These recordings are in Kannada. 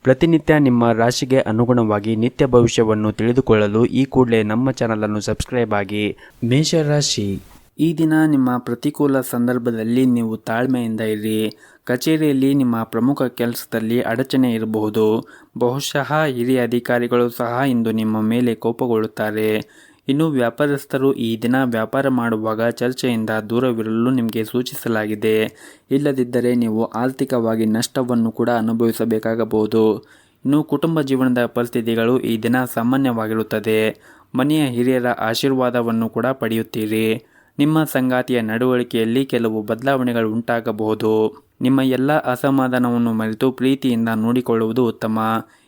ಪ್ರತಿನಿತ್ಯ ನಿಮ್ಮ ರಾಶಿಗೆ ಅನುಗುಣವಾಗಿ ನಿತ್ಯ ಭವಿಷ್ಯವನ್ನು ತಿಳಿದುಕೊಳ್ಳಲು ಈ ಕೂಡಲೇ ನಮ್ಮ ಚಾನಲನ್ನು ಸಬ್ಸ್ಕ್ರೈಬ್ ಆಗಿ. ಮೇಷರಾಶಿ, ಈ ದಿನ ನಿಮ್ಮ ಪ್ರತಿಕೂಲ ಸಂದರ್ಭದಲ್ಲಿ ನೀವು ತಾಳ್ಮೆಯಿಂದ ಇರಿ. ಕಚೇರಿಯಲ್ಲಿ ನಿಮ್ಮ ಪ್ರಮುಖ ಕೆಲಸದಲ್ಲಿ ಅಡಚಣೆ ಇರಬಹುದು. ಬಹುಶಃ ಹಿರಿಯ ಅಧಿಕಾರಿಗಳು ಸಹ ಇಂದು ನಿಮ್ಮ ಮೇಲೆ ಕೋಪಗೊಳ್ಳುತ್ತಾರೆ. ಇನ್ನು ವ್ಯಾಪಾರಸ್ಥರು ಈ ದಿನ ವ್ಯಾಪಾರ ಮಾಡುವಾಗ ಚರ್ಚೆಯಿಂದ ದೂರವಿರಲು ನಿಮಗೆ ಸೂಚಿಸಲಾಗಿದೆ. ಇಲ್ಲದಿದ್ದರೆ ನೀವು ಆರ್ಥಿಕವಾಗಿ ನಷ್ಟವನ್ನು ಕೂಡ ಅನುಭವಿಸಬೇಕಾಗಬಹುದು. ಇನ್ನು ಕುಟುಂಬ ಜೀವನದ ಪರಿಸ್ಥಿತಿಗಳು ಈ ದಿನ ಸಾಮಾನ್ಯವಾಗಿರುತ್ತದೆ. ಮನೆಯ ಹಿರಿಯರ ಆಶೀರ್ವಾದವನ್ನು ಕೂಡ ಪಡೆಯುತ್ತೀರಿ. ನಿಮ್ಮ ಸಂಗಾತಿಯ ನಡವಳಿಕೆಯಲ್ಲಿ ಕೆಲವು ಬದಲಾವಣೆಗಳು ಉಂಟಾಗಬಹುದು. ನಿಮ್ಮ ಎಲ್ಲ ಅಸಮಾಧಾನವನ್ನು ಮರೆತು ಪ್ರೀತಿಯಿಂದ ನೋಡಿಕೊಳ್ಳುವುದು ಉತ್ತಮ.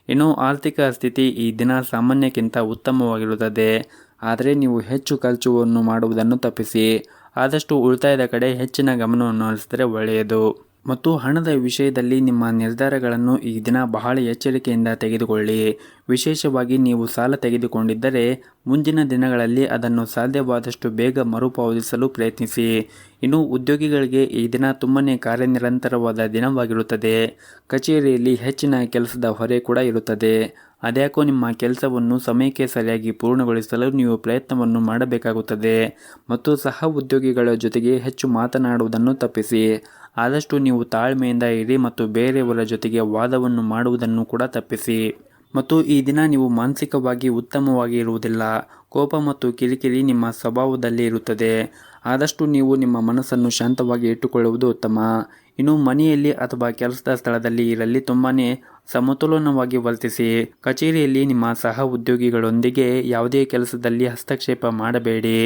ಇನ್ನು ಆರ್ಥಿಕ ಸ್ಥಿತಿ ಈ ದಿನ ಸಾಮಾನ್ಯಕ್ಕಿಂತ ಉತ್ತಮವಾಗಿರುತ್ತದೆ. ಆದರೆ ನೀವು ಹೆಚ್ಚು ಖರ್ಚುವನ್ನು ಮಾಡುವುದನ್ನು ತಪ್ಪಿಸಿ. ಆದಷ್ಟು ಉಳಿತಾಯದ ಕಡೆ ಹೆಚ್ಚಿನ ಗಮನವನ್ನು ಹರಿಸಿದರೆ ಒಳ್ಳೆಯದು. ಮತ್ತು ಹಣದ ವಿಷಯದಲ್ಲಿ ನಿಮ್ಮ ನಿರ್ಧಾರಗಳನ್ನು ಈ ದಿನ ಬಹಳ ಎಚ್ಚರಿಕೆಯಿಂದ ತೆಗೆದುಕೊಳ್ಳಿ. ವಿಶೇಷವಾಗಿ ನೀವು ಸಾಲ ತೆಗೆದುಕೊಂಡಿದ್ದರೆ ಮುಂದಿನ ದಿನಗಳಲ್ಲಿ ಅದನ್ನು ಸಾಧ್ಯವಾದಷ್ಟು ಬೇಗ ಮರುಪಾವತಿಸಲು ಪ್ರಯತ್ನಿಸಿ. ಇನ್ನು ಉದ್ಯೋಗಿಗಳಿಗೆ ಈ ದಿನ ತುಂಬನೇ ಕಾರ್ಯನಿರಂತರವಾದ ದಿನವಾಗಿರುತ್ತದೆ. ಕಚೇರಿಯಲ್ಲಿ ಹೆಚ್ಚಿನ ಕೆಲಸದ ಹೊರೆ ಕೂಡ ಇರುತ್ತದೆ. ಅದ್ಯಾಕೋ ನಿಮ್ಮ ಕೆಲಸವನ್ನು ಸಮಯಕ್ಕೆ ಸರಿಯಾಗಿ ಪೂರ್ಣಗೊಳಿಸಲು ನೀವು ಪ್ರಯತ್ನವನ್ನು ಮಾಡಬೇಕಾಗುತ್ತದೆ. ಮತ್ತು ಸಹ ಉದ್ಯೋಗಿಗಳ ಜೊತೆಗೆ ಹೆಚ್ಚು ಮಾತನಾಡುವುದನ್ನು ತಪ್ಪಿಸಿ. ಆದಷ್ಟು ನೀವು ತಾಳ್ಮೆಯಿಂದ ಇರಿ ಮತ್ತು ಬೇರೆಯವರ ಜೊತೆಗೆ ವಾದವನ್ನು ಮಾಡುವುದನ್ನು ಕೂಡ ತಪ್ಪಿಸಿ. ಮತ್ತು ಈ ದಿನ ನೀವು ಮಾನಸಿಕವಾಗಿ ಉತ್ತಮವಾಗಿ ಇರುವುದಿಲ್ಲ. ಕೋಪ ಮತ್ತು ಕಿರಿಕಿರಿ ನಿಮ್ಮ ಸ್ವಭಾವದಲ್ಲಿ ಇರುತ್ತದೆ. ಆದಷ್ಟು ನೀವು ನಿಮ್ಮ ಮನಸ್ಸನ್ನು ಶಾಂತವಾಗಿ ಇಟ್ಟುಕೊಳ್ಳುವುದು ಉತ್ತಮ. ಇನ್ನು ಮನೆಯಲ್ಲಿ ಅಥವಾ ಕೆಲಸದ ಸ್ಥಳದಲ್ಲಿ ಇರಲಿ ತುಂಬಾನೇ ಸಮತೋಲನವಾಗಿ ವರ್ತಿಸಿ. ಕಚೇರಿಯಲ್ಲಿ ನಿಮ್ಮ ಸಹ ಉದ್ಯೋಗಿಗಳೊಂದಿಗೆ ಯಾವುದೇ ಕೆಲಸದಲ್ಲಿ ಹಸ್ತಕ್ಷೇಪ ಮಾಡಬೇಡಿ.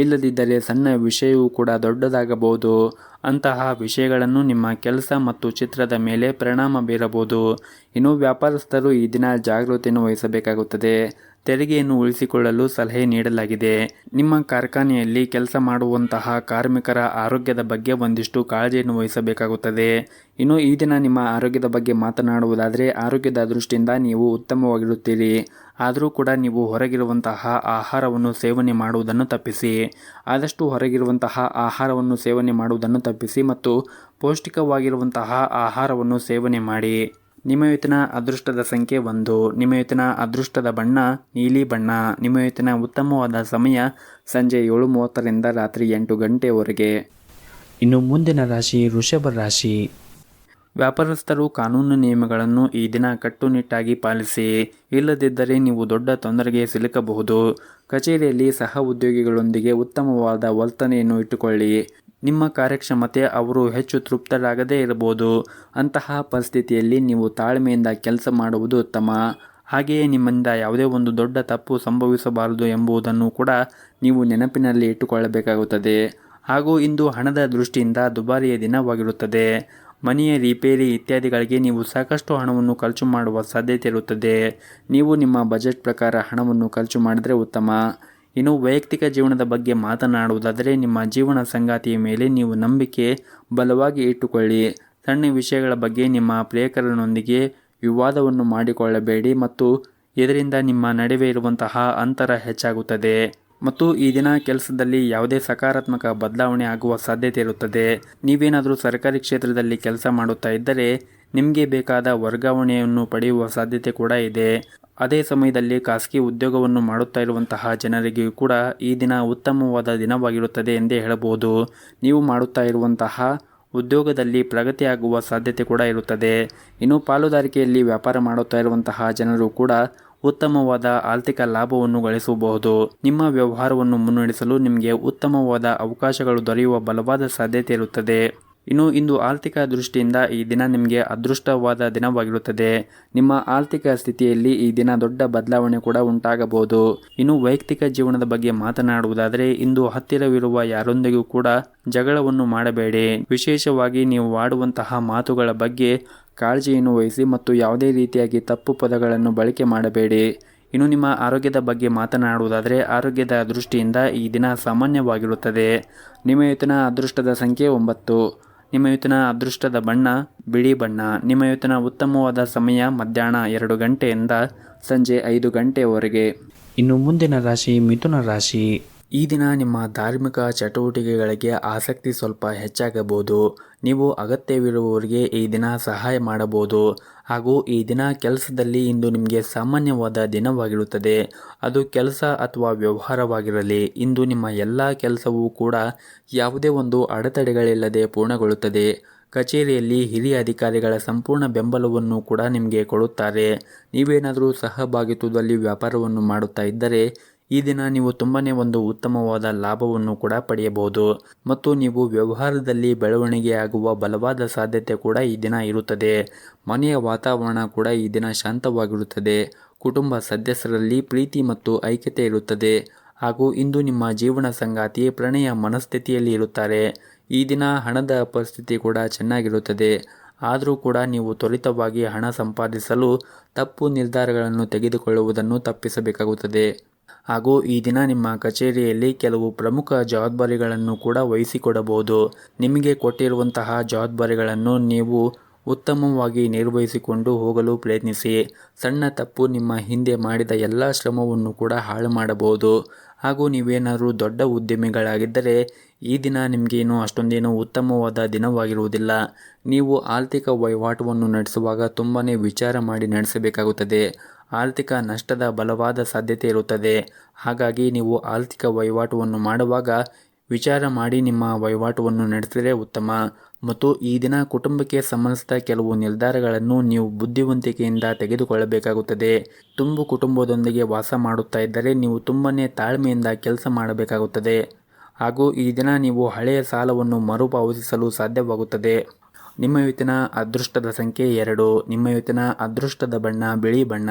ಇಲ್ಲದಿದ್ದರೆ ಸಣ್ಣ ವಿಷಯವೂ ಕೂಡ ದೊಡ್ಡದಾಗಬಹುದು. ಅಂತಹ ವಿಷಯಗಳನ್ನು ನಿಮ್ಮ ಕೆಲಸ ಮತ್ತು ಚಿತ್ರದ ಮೇಲೆ ಪರಿಣಾಮ ಬೀರಬಹುದು. ಇನ್ನು ವ್ಯಾಪಾರಸ್ಥರು ಈ ದಿನ ಜಾಗೃತಿಯನ್ನು ವಹಿಸಬೇಕಾಗುತ್ತದೆ. ತೆರಿಗೆಯನ್ನು ಉಳಿಸಿಕೊಳ್ಳಲು ಸಲಹೆ ನೀಡಲಾಗಿದೆ. ನಿಮ್ಮ ಕಾರ್ಖಾನೆಯಲ್ಲಿ ಕೆಲಸ ಮಾಡುವಂತಹ ಕಾರ್ಮಿಕರ ಆರೋಗ್ಯದ ಬಗ್ಗೆ ಒಂದಿಷ್ಟು ಕಾಳಜಿಯನ್ನು ವಹಿಸಬೇಕಾಗುತ್ತದೆ. ಇನ್ನು ಈ ದಿನ ನಿಮ್ಮ ಆರೋಗ್ಯದ ಬಗ್ಗೆ ಮಾತನಾಡುವುದಾದರೆ ಆರೋಗ್ಯದ ದೃಷ್ಟಿಯಿಂದ ನೀವು ಉತ್ತಮವಾಗಿರುತ್ತೀರಿ. ಆದರೂ ಕೂಡ ನೀವು ಹೊರಗಿರುವಂತಹ ಆಹಾರವನ್ನು ಸೇವನೆ ಮಾಡುವುದನ್ನು ತಪ್ಪಿಸಿ. ಆದಷ್ಟು ಹೊರಗಿರುವಂತಹ ಆಹಾರವನ್ನು ಸೇವನೆ ಮಾಡುವುದನ್ನು ತಪ್ಪಿಸಿ ಮತ್ತು ಪೌಷ್ಟಿಕವಾಗಿರುವಂತಹ ಆಹಾರವನ್ನು ಸೇವನೆ ಮಾಡಿ. ನಿಮ್ಮ ಇವತ್ತಿನ ಅದೃಷ್ಟದ ಸಂಖ್ಯೆ 1. ನಿಮ್ಮ ಇವತ್ತಿನ ಅದೃಷ್ಟದ ಬಣ್ಣ ನೀಲಿ ಬಣ್ಣ. ನಿಮ್ಮ ಇವತ್ತಿನ ಉತ್ತಮವಾದ ಸಮಯ ಸಂಜೆ 7:30ರಿಂದ ರಾತ್ರಿ 8 ಗಂಟೆವರೆಗೆ. ಇನ್ನು ಮುಂದಿನ ರಾಶಿ ವೃಷಭ ರಾಶಿ. ವ್ಯಾಪಾರಸ್ಥರು ಕಾನೂನು ನಿಯಮಗಳನ್ನು ಈ ದಿನ ಕಟ್ಟುನಿಟ್ಟಾಗಿ ಪಾಲಿಸಿ. ಇಲ್ಲದಿದ್ದರೆ ನೀವು ದೊಡ್ಡ ತೊಂದರೆಗೆ ಸಿಲುಕಬಹುದು. ಕಚೇರಿಯಲ್ಲಿ ಸಹ ಉದ್ಯೋಗಿಗಳೊಂದಿಗೆ ಉತ್ತಮವಾದ ವರ್ತನೆಯನ್ನು ಇಟ್ಟುಕೊಳ್ಳಿ. ನಿಮ್ಮ ಕಾರ್ಯಕ್ಷಮತೆ ಅವರು ಹೆಚ್ಚು ತೃಪ್ತರಾಗದೇ ಇರಬಹುದು. ಅಂತಹ ಪರಿಸ್ಥಿತಿಯಲ್ಲಿ ನೀವು ತಾಳ್ಮೆಯಿಂದ ಕೆಲಸ ಮಾಡುವುದು ಉತ್ತಮ. ಹಾಗೆಯೇ ನಿಮ್ಮಿಂದ ಯಾವುದೇ ಒಂದು ದೊಡ್ಡ ತಪ್ಪು ಸಂಭವಿಸಬಾರದು ಎಂಬುದನ್ನು ಕೂಡ ನೀವು ನೆನಪಿನಲ್ಲಿ ಇಟ್ಟುಕೊಳ್ಳಬೇಕಾಗುತ್ತದೆ. ಹಾಗೂ ಇಂದು ಹಣದ ದೃಷ್ಟಿಯಿಂದ ದುಬಾರಿಯ ದಿನವಾಗಿರುತ್ತದೆ. ಮನೆಯ ರಿಪೇರಿ ಇತ್ಯಾದಿಗಳಿಗೆ ನೀವು ಸಾಕಷ್ಟು ಹಣವನ್ನು ಖರ್ಚು ಮಾಡುವ ಸಾಧ್ಯತೆ ಇರುತ್ತದೆ. ನೀವು ನಿಮ್ಮ ಬಜೆಟ್ ಪ್ರಕಾರ ಹಣವನ್ನು ಖರ್ಚು ಮಾಡಿದರೆ ಉತ್ತಮ. ಇನ್ನು ವೈಯಕ್ತಿಕ ಜೀವನದ ಬಗ್ಗೆ ಮಾತನಾಡುವುದಾದರೆ ನಿಮ್ಮ ಜೀವನ ಸಂಗಾತಿಯ ಮೇಲೆ ನೀವು ನಂಬಿಕೆ ಬಲವಾಗಿ ಇಟ್ಟುಕೊಳ್ಳಿ. ಸಣ್ಣ ವಿಷಯಗಳ ಬಗ್ಗೆ ನಿಮ್ಮ ಪ್ರಿಯಕರನೊಂದಿಗೆ ವಿವಾದವನ್ನು ಮಾಡಿಕೊಳ್ಳಬೇಡಿ ಮತ್ತು ಇದರಿಂದ ನಿಮ್ಮ ನಡುವೆ ಇರುವಂತಹ ಅಂತರ ಹೆಚ್ಚಾಗುತ್ತದೆ. ಮತ್ತು ಈ ದಿನ ಕೆಲಸದಲ್ಲಿ ಯಾವುದೇ ಸಕಾರಾತ್ಮಕ ಬದಲಾವಣೆ ಆಗುವ ಸಾಧ್ಯತೆ ಇರುತ್ತದೆ. ನೀವೇನಾದರೂ ಸರ್ಕಾರಿ ಕ್ಷೇತ್ರದಲ್ಲಿ ಕೆಲಸ ಮಾಡುತ್ತಾ ಇದ್ದರೆ ನಿಮಗೆ ಬೇಕಾದ ವರ್ಗಾವಣೆಯನ್ನು ಪಡೆಯುವ ಸಾಧ್ಯತೆ ಕೂಡ ಇದೆ. ಅದೇ ಸಮಯದಲ್ಲಿ ಖಾಸಗಿ ಉದ್ಯೋಗವನ್ನು ಮಾಡುತ್ತಾ ಇರುವಂತಹ ಜನರಿಗೂ ಕೂಡ ಈ ದಿನ ಉತ್ತಮವಾದ ದಿನವಾಗಿರುತ್ತದೆ ಎಂದೇ ಹೇಳಬಹುದು. ನೀವು ಮಾಡುತ್ತಾ ಇರುವಂತಹ ಉದ್ಯೋಗದಲ್ಲಿ ಪ್ರಗತಿಯಾಗುವ ಸಾಧ್ಯತೆ ಕೂಡ ಇರುತ್ತದೆ. ಇನ್ನು ಪಾಲುದಾರಿಕೆಯಲ್ಲಿ ವ್ಯಾಪಾರ ಮಾಡುತ್ತಾ ಇರುವಂತಹ ಜನರು ಕೂಡ ಉತ್ತಮವಾದ ಆರ್ಥಿಕ ಲಾಭವನ್ನು ಗಳಿಸಬಹುದು. ನಿಮ್ಮ ವ್ಯವಹಾರವನ್ನು ಮುನ್ನಡೆಸಲು ನಿಮಗೆ ಉತ್ತಮವಾದ ಅವಕಾಶಗಳು ದೊರೆಯುವ ಬಲವಾದ ಸಾಧ್ಯತೆ ಇರುತ್ತದೆ. ಇನ್ನು ಇಂದು ಆರ್ಥಿಕ ದೃಷ್ಟಿಯಿಂದ ಈ ದಿನ ನಿಮಗೆ ಅದೃಷ್ಟವಾದ ದಿನವಾಗಿರುತ್ತದೆ. ನಿಮ್ಮ ಆರ್ಥಿಕ ಸ್ಥಿತಿಯಲ್ಲಿ ಈ ದಿನ ದೊಡ್ಡ ಬದಲಾವಣೆ ಕೂಡ ಉಂಟಾಗಬಹುದು. ಇನ್ನು ವೈಯಕ್ತಿಕ ಜೀವನದ ಬಗ್ಗೆ ಮಾತನಾಡುವುದಾದರೆ ಇಂದು ಹತ್ತಿರವಿರುವ ಯಾರೊಂದಿಗೂ ಕೂಡ ಜಗಳವನ್ನು ಮಾಡಬೇಡಿ. ವಿಶೇಷವಾಗಿ ನೀವು ಆಡುವಂತಹ ಮಾತುಗಳ ಬಗ್ಗೆ ಕಾಳಜಿಯನ್ನು ವಹಿಸಿ ಮತ್ತು ಯಾವುದೇ ರೀತಿಯಾಗಿ ತಪ್ಪು ಪದಗಳನ್ನು ಬಳಕೆ ಮಾಡಬೇಡಿ. ಇನ್ನು ನಿಮ್ಮ ಆರೋಗ್ಯದ ಬಗ್ಗೆ ಮಾತನಾಡುವುದಾದರೆ ಆರೋಗ್ಯದ ದೃಷ್ಟಿಯಿಂದ ಈ ದಿನ ಸಾಮಾನ್ಯವಾಗಿರುತ್ತದೆ. ನಿಮ್ಮ ಇವತ್ತಿನ ಅದೃಷ್ಟದ ಸಂಖ್ಯೆ 9. ನಿಮ್ಮ ಇವತ್ತಿನ ಅದೃಷ್ಟದ ಬಣ್ಣ ಬಿಳಿ ಬಣ್ಣ. ನಿಮ್ಮ ಇವತ್ತಿನ ಉತ್ತಮವಾದ ಸಮಯ ಮಧ್ಯಾಹ್ನ 2 ಗಂಟೆಯಿಂದ ಸಂಜೆ 5 ಗಂಟೆಯವರೆಗೆ. ಇನ್ನು ಮುಂದಿನ ರಾಶಿ ಮಿಥುನ ರಾಶಿ. ಈ ದಿನ ನಿಮ್ಮ ಧಾರ್ಮಿಕ ಚಟುವಟಿಕೆಗಳಿಗೆ ಆಸಕ್ತಿ ಸ್ವಲ್ಪ ಹೆಚ್ಚಾಗಬಹುದು. ನೀವು ಅಗತ್ಯವಿರುವವರಿಗೆ ಈ ದಿನ ಸಹಾಯ ಮಾಡಬಹುದು. ಹಾಗೂ ಈ ದಿನ ಕೆಲಸದಲ್ಲಿ ಇಂದು ನಿಮಗೆ ಸಾಮಾನ್ಯವಾದ ದಿನವಾಗಿರುತ್ತದೆ. ಅದು ಕೆಲಸ ಅಥವಾ ವ್ಯವಹಾರವಾಗಿರಲಿ, ಇಂದು ನಿಮ್ಮ ಎಲ್ಲ ಕೆಲಸವೂ ಕೂಡ ಯಾವುದೇ ಒಂದು ಅಡೆತಡೆಗಳಿಲ್ಲದೆ ಪೂರ್ಣಗೊಳ್ಳುತ್ತದೆ. ಕಚೇರಿಯಲ್ಲಿ ಹಿರಿಯ ಅಧಿಕಾರಿಗಳ ಸಂಪೂರ್ಣ ಬೆಂಬಲವನ್ನು ಕೂಡ ನಿಮಗೆ ಕೊಡುತ್ತಾರೆ. ನೀವೇನಾದರೂ ಸಹಭಾಗಿತ್ವದಲ್ಲಿ ವ್ಯಾಪಾರವನ್ನು ಮಾಡುತ್ತಾ ಇದ್ದರೆ ಈ ದಿನ ನೀವು ತುಂಬನೇ ಒಂದು ಉತ್ತಮವಾದ ಲಾಭವನ್ನು ಕೂಡ ಪಡೆಯಬಹುದು ಮತ್ತು ನೀವು ವ್ಯವಹಾರದಲ್ಲಿ ಬೆಳವಣಿಗೆ ಆಗುವ ಬಲವಾದ ಸಾಧ್ಯತೆ ಕೂಡ ಈ ದಿನ ಇರುತ್ತದೆ. ಮನೆಯ ವಾತಾವರಣ ಕೂಡ ಈ ದಿನ ಶಾಂತವಾಗಿರುತ್ತದೆ. ಕುಟುಂಬ ಸದಸ್ಯರಲ್ಲಿ ಪ್ರೀತಿ ಮತ್ತು ಐಕ್ಯತೆ ಇರುತ್ತದೆ ಹಾಗೂ ಇಂದು ನಿಮ್ಮ ಜೀವನ ಸಂಗಾತಿ ಪ್ರಣಯ ಮನಸ್ಥಿತಿಯಲ್ಲಿ ಇರುತ್ತಾರೆ. ಈ ದಿನ ಹಣದ ಪರಿಸ್ಥಿತಿ ಕೂಡ ಚೆನ್ನಾಗಿರುತ್ತದೆ. ಆದರೂ ಕೂಡ ನೀವು ತ್ವರಿತವಾಗಿ ಹಣ ಸಂಪಾದಿಸಲು ತಪ್ಪು ನಿರ್ಧಾರಗಳನ್ನು ತೆಗೆದುಕೊಳ್ಳುವುದನ್ನು ತಪ್ಪಿಸಬೇಕಾಗುತ್ತದೆ. ಹಾಗೂ ಈ ದಿನ ನಿಮ್ಮ ಕಚೇರಿಯಲ್ಲಿ ಕೆಲವು ಪ್ರಮುಖ ಜವಾಬ್ದಾರಿಗಳನ್ನು ಕೂಡ ವಹಿಸಿಕೊಡಬಹುದು. ನಿಮಗೆ ಕೊಟ್ಟಿರುವಂತಹ ಜವಾಬ್ದಾರಿಗಳನ್ನು ನೀವು ಉತ್ತಮವಾಗಿ ನಿರ್ವಹಿಸಿಕೊಂಡು ಹೋಗಲು ಪ್ರಯತ್ನಿಸಿ. ಸಣ್ಣ ತಪ್ಪು ನಿಮ್ಮ ಹಿಂದೆ ಮಾಡಿದ ಎಲ್ಲ ಶ್ರಮವನ್ನು ಕೂಡ ಹಾಳು ಮಾಡಬಹುದು. ಹಾಗೂ ನೀವೇನಾದರೂ ದೊಡ್ಡ ಉದ್ಯಮಿಗಳಾಗಿದ್ದರೆ ಈ ದಿನ ನಿಮಗೇನು ಅಷ್ಟೊಂದೇನು ಉತ್ತಮವಾದ ದಿನವಾಗಿರುವುದಿಲ್ಲ. ನೀವು ಆರ್ಥಿಕ ವಹಿವಾಟವನ್ನು ನಡೆಸುವಾಗ ತುಂಬಾ ವಿಚಾರ ಮಾಡಿ ನಡೆಸಬೇಕಾಗುತ್ತದೆ. ಆರ್ಥಿಕ ನಷ್ಟದ ಬಲವಾದ ಸಾಧ್ಯತೆ ಇರುತ್ತದೆ. ಹಾಗಾಗಿ ನೀವು ಆರ್ಥಿಕ ವಹಿವಾಟವನ್ನು ಮಾಡುವಾಗ ವಿಚಾರ ಮಾಡಿ ನಿಮ್ಮ ವಹಿವಾಟವನ್ನು ನಡೆಸಿದರೆ ಉತ್ತಮ. ಮತ್ತು ಈ ದಿನ ಕುಟುಂಬಕ್ಕೆ ಸಂಬಂಧಿಸಿದ ಕೆಲವು ನಿರ್ಧಾರಗಳನ್ನು ನೀವು ಬುದ್ಧಿವಂತಿಕೆಯಿಂದ ತೆಗೆದುಕೊಳ್ಳಬೇಕಾಗುತ್ತದೆ. ತುಂಬು ಕುಟುಂಬದೊಂದಿಗೆ ವಾಸ ಮಾಡುತ್ತಾ ಇದ್ದರೆ ನೀವು ತುಂಬನೇ ತಾಳ್ಮೆಯಿಂದ ಕೆಲಸ ಮಾಡಬೇಕಾಗುತ್ತದೆ. ಹಾಗೂ ಈ ದಿನ ನೀವು ಹಳೆಯ ಸಾಲವನ್ನು ಮರುಪಾವತಿಸಲು ಸಾಧ್ಯವಾಗುತ್ತದೆ. ನಿಮ್ಮ ಇವತ್ತಿನ ಅದೃಷ್ಟದ ಸಂಖ್ಯೆ 2. ನಿಮ್ಮ ಇವತ್ತಿನ ಅದೃಷ್ಟದ ಬಣ್ಣ ಬಿಳಿ ಬಣ್ಣ.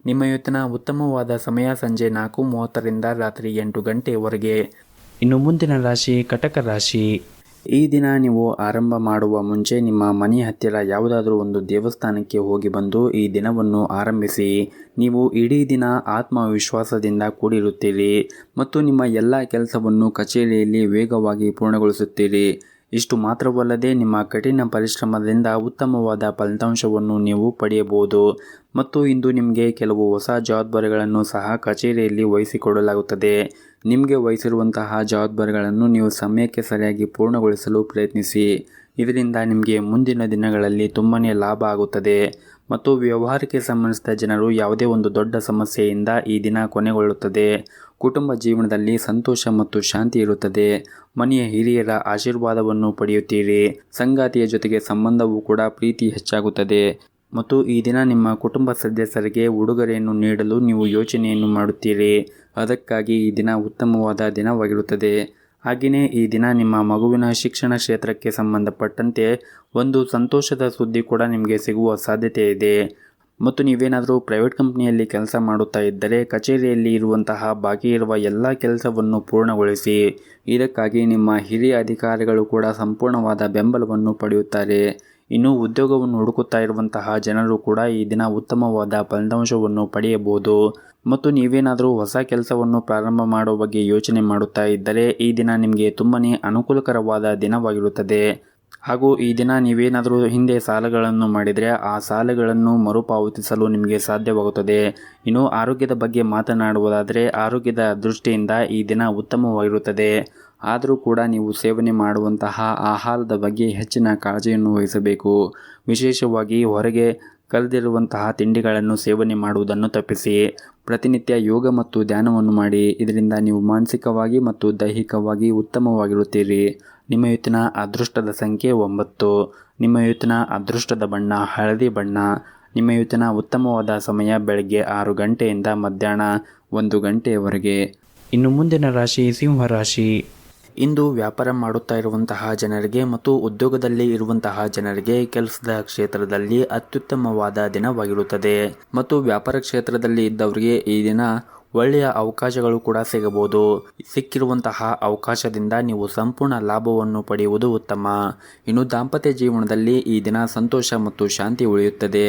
ನಿಮ್ಮ ಇವತ್ತಿನ ಉತ್ತಮವಾದ ಸಮಯ ಸಂಜೆ 4:30 ರಿಂದ ರಾತ್ರಿ 8 ಗಂಟೆಯವರೆಗೆ. ಇನ್ನು ಮುಂದಿನ ರಾಶಿ ಕಟಕ ರಾಶಿ. ಈ ದಿನ ನೀವು ಆರಂಭ ಮಾಡುವ ಮುಂಚೆ ನಿಮ್ಮ ಮನೆಯ ಹತ್ತಿರ ಯಾವುದಾದ್ರೂ ಒಂದು ದೇವಸ್ಥಾನಕ್ಕೆ ಹೋಗಿ ಬಂದು ಈ ದಿನವನ್ನು ಆರಂಭಿಸಿ. ನೀವು ಇಡೀ ದಿನ ಆತ್ಮವಿಶ್ವಾಸದಿಂದ ಕೂಡಿರುತ್ತೀರಿ ಮತ್ತು ನಿಮ್ಮ ಎಲ್ಲ ಕೆಲಸವನ್ನು ಕಚೇರಿಯಲ್ಲಿ ವೇಗವಾಗಿ ಪೂರ್ಣಗೊಳಿಸುತ್ತೀರಿ. ಇಷ್ಟು ಮಾತ್ರವಲ್ಲದೆ ನಿಮ್ಮ ಕಠಿಣ ಪರಿಶ್ರಮದಿಂದ ಉತ್ತಮವಾದ ಫಲಿತಾಂಶವನ್ನು ನೀವು ಪಡೆಯಬಹುದು. ಮತ್ತು ಇಂದು ನಿಮಗೆ ಕೆಲವು ಹೊಸ ಜವಾಬ್ದಾರಿಗಳನ್ನು ಸಹ ಕಚೇರಿಯಲ್ಲಿ ವಹಿಸಿಕೊಡಲಾಗುತ್ತದೆ. ನಿಮಗೆ ವಹಿಸಿರುವಂತಹ ಜವಾಬ್ದಾರಿಗಳನ್ನು ನೀವು ಸಮಯಕ್ಕೆ ಸರಿಯಾಗಿ ಪೂರ್ಣಗೊಳಿಸಲು ಪ್ರಯತ್ನಿಸಿ. ಇದರಿಂದ ನಿಮಗೆ ಮುಂದಿನ ದಿನಗಳಲ್ಲಿ ತುಂಬನೇ ಲಾಭ ಆಗುತ್ತದೆ. ಮತ್ತು ವ್ಯವಹಾರಕ್ಕೆ ಸಂಬಂಧಿಸಿದ ಜನರು ಯಾವುದೇ ಒಂದು ದೊಡ್ಡ ಸಮಸ್ಯೆಯಿಂದ ಈ ದಿನ ಕೊನೆಗೊಳ್ಳುತ್ತದೆ. ಕುಟುಂಬ ಜೀವನದಲ್ಲಿ ಸಂತೋಷ ಮತ್ತು ಶಾಂತಿ ಇರುತ್ತದೆ. ಮನೆಯ ಹಿರಿಯರ ಆಶೀರ್ವಾದವನ್ನು ಪಡೆಯುತ್ತೀರಿ. ಸಂಗಾತಿಯ ಜೊತೆಗೆ ಸಂಬಂಧವೂ ಕೂಡ ಪ್ರೀತಿ ಹೆಚ್ಚಾಗುತ್ತದೆ. ಮತ್ತು ಈ ದಿನ ನಿಮ್ಮ ಕುಟುಂಬ ಸದಸ್ಯರಿಗೆ ಉಡುಗೊರೆಯನ್ನು ನೀಡಲು ನೀವು ಯೋಚನೆಯನ್ನು ಮಾಡುತ್ತೀರಿ. ಅದಕ್ಕಾಗಿ ಈ ದಿನ ಉತ್ತಮವಾದ ದಿನವಾಗಿರುತ್ತದೆ. ಹಾಗೆಯೇ ಈ ದಿನ ನಿಮ್ಮ ಮಗುವಿನ ಶಿಕ್ಷಣ ಕ್ಷೇತ್ರಕ್ಕೆ ಸಂಬಂಧಪಟ್ಟಂತೆ ಒಂದು ಸಂತೋಷದ ಸುದ್ದಿ ಕೂಡ ನಿಮಗೆ ಸಿಗುವ ಸಾಧ್ಯತೆ ಇದೆ. ಮತ್ತು ನೀವೇನಾದರೂ ಪ್ರೈವೇಟ್ ಕಂಪ್ನಿಯಲ್ಲಿ ಕೆಲಸ ಮಾಡುತ್ತಾ ಇದ್ದರೆ ಕಚೇರಿಯಲ್ಲಿ ಇರುವಂತಹ ಬಾಕಿ ಇರುವ ಎಲ್ಲ ಕೆಲಸವನ್ನು ಪೂರ್ಣಗೊಳಿಸಿ. ಇದಕ್ಕಾಗಿ ನಿಮ್ಮ ಹಿರಿಯ ಅಧಿಕಾರಿಗಳು ಕೂಡ ಸಂಪೂರ್ಣವಾದ ಬೆಂಬಲವನ್ನು ಪಡೆಯುತ್ತಾರೆ. ಇನ್ನು ಉದ್ಯೋಗವನ್ನು ಹುಡುಕುತ್ತಾ ಇರುವಂತಹ ಜನರು ಕೂಡ ಈ ದಿನ ಉತ್ತಮವಾದ ಫಲಿತಾಂಶವನ್ನು ಪಡೆಯಬಹುದು. ಮತ್ತು ನೀವೇನಾದರೂ ಹೊಸ ಕೆಲಸವನ್ನು ಪ್ರಾರಂಭ ಮಾಡುವ ಬಗ್ಗೆ ಯೋಚನೆ ಮಾಡುತ್ತಾ ಇದ್ದರೆ ಈ ದಿನ ನಿಮಗೆ ತುಂಬನೇ ಅನುಕೂಲಕರವಾದ ದಿನವಾಗಿರುತ್ತದೆ. ಹಾಗೂ ಈ ದಿನ ನೀವೇನಾದರೂ ಹಿಂದೆ ಸಾಲಗಳನ್ನು ಮಾಡಿದರೆ ಆ ಸಾಲಗಳನ್ನು ಮರುಪಾವತಿಸಲು ನಿಮಗೆ ಸಾಧ್ಯವಾಗುತ್ತದೆ. ಇನ್ನು ಆರೋಗ್ಯದ ಬಗ್ಗೆ ಮಾತನಾಡುವುದಾದರೆ ಆರೋಗ್ಯದ ದೃಷ್ಟಿಯಿಂದ ಈ ದಿನ ಉತ್ತಮವಾಗಿರುತ್ತದೆ. ಆದರೂ ಕೂಡ ನೀವು ಸೇವನೆ ಮಾಡುವಂತಹ ಆಹಾರದ ಬಗ್ಗೆ ಹೆಚ್ಚಿನ ಕಾಳಜಿಯನ್ನು ವಹಿಸಬೇಕು. ವಿಶೇಷವಾಗಿ ಹೊರಗೆ ಕರೆದಿರುವಂತಹ ತಿಂಡಿಗಳನ್ನು ಸೇವನೆ ಮಾಡುವುದನ್ನು ತಪ್ಪಿಸಿ. ಪ್ರತಿನಿತ್ಯ ಯೋಗ ಮತ್ತು ಧ್ಯಾನವನ್ನು ಮಾಡಿ. ಇದರಿಂದ ನೀವು ಮಾನಸಿಕವಾಗಿ ಮತ್ತು ದೈಹಿಕವಾಗಿ ಉತ್ತಮವಾಗಿರುತ್ತೀರಿ. ನಿಮ್ಮ ಇವತ್ತಿನ ಅದೃಷ್ಟದ ಸಂಖ್ಯೆ 9. ನಿಮ್ಮ ಇವತ್ತಿನ ಅದೃಷ್ಟದ ಬಣ್ಣ ಹಳದಿ ಬಣ್ಣ. ನಿಮ್ಮ ಇವತ್ತಿನ ಉತ್ತಮವಾದ ಸಮಯ ಬೆಳಗ್ಗೆ 6 ಗಂಟೆಯಿಂದ ಮಧ್ಯಾಹ್ನ 1 ಗಂಟೆಯವರೆಗೆ. ಇನ್ನು ಮುಂದಿನ ರಾಶಿ ಸಿಂಹ ರಾಶಿ. ಇಂದು ವ್ಯಾಪಾರ ಮಾಡುತ್ತಾ ಇರುವಂತಹ ಜನರಿಗೆ ಮತ್ತು ಉದ್ಯೋಗದಲ್ಲಿ ಇರುವಂತಹ ಜನರಿಗೆ ಕೆಲಸದ ಕ್ಷೇತ್ರದಲ್ಲಿ ಅತ್ಯುತ್ತಮವಾದ ದಿನವಾಗಿರುತ್ತದೆ. ಮತ್ತು ವ್ಯಾಪಾರ ಕ್ಷೇತ್ರದಲ್ಲಿ ಇದ್ದವರಿಗೆ ಈ ದಿನ ಒಳ್ಳೆಯ ಅವಕಾಶಗಳು ಕೂಡ ಸಿಗಬಹುದು. ಸಿಕ್ಕಿರುವಂತಹ ಅವಕಾಶದಿಂದ ನೀವು ಸಂಪೂರ್ಣ ಲಾಭವನ್ನು ಪಡೆಯುವುದು ಉತ್ತಮ. ಇನ್ನು ದಾಂಪತ್ಯ ಜೀವನದಲ್ಲಿ ಈ ದಿನ ಸಂತೋಷ ಮತ್ತು ಶಾಂತಿ ಉಳಿಯುತ್ತದೆ.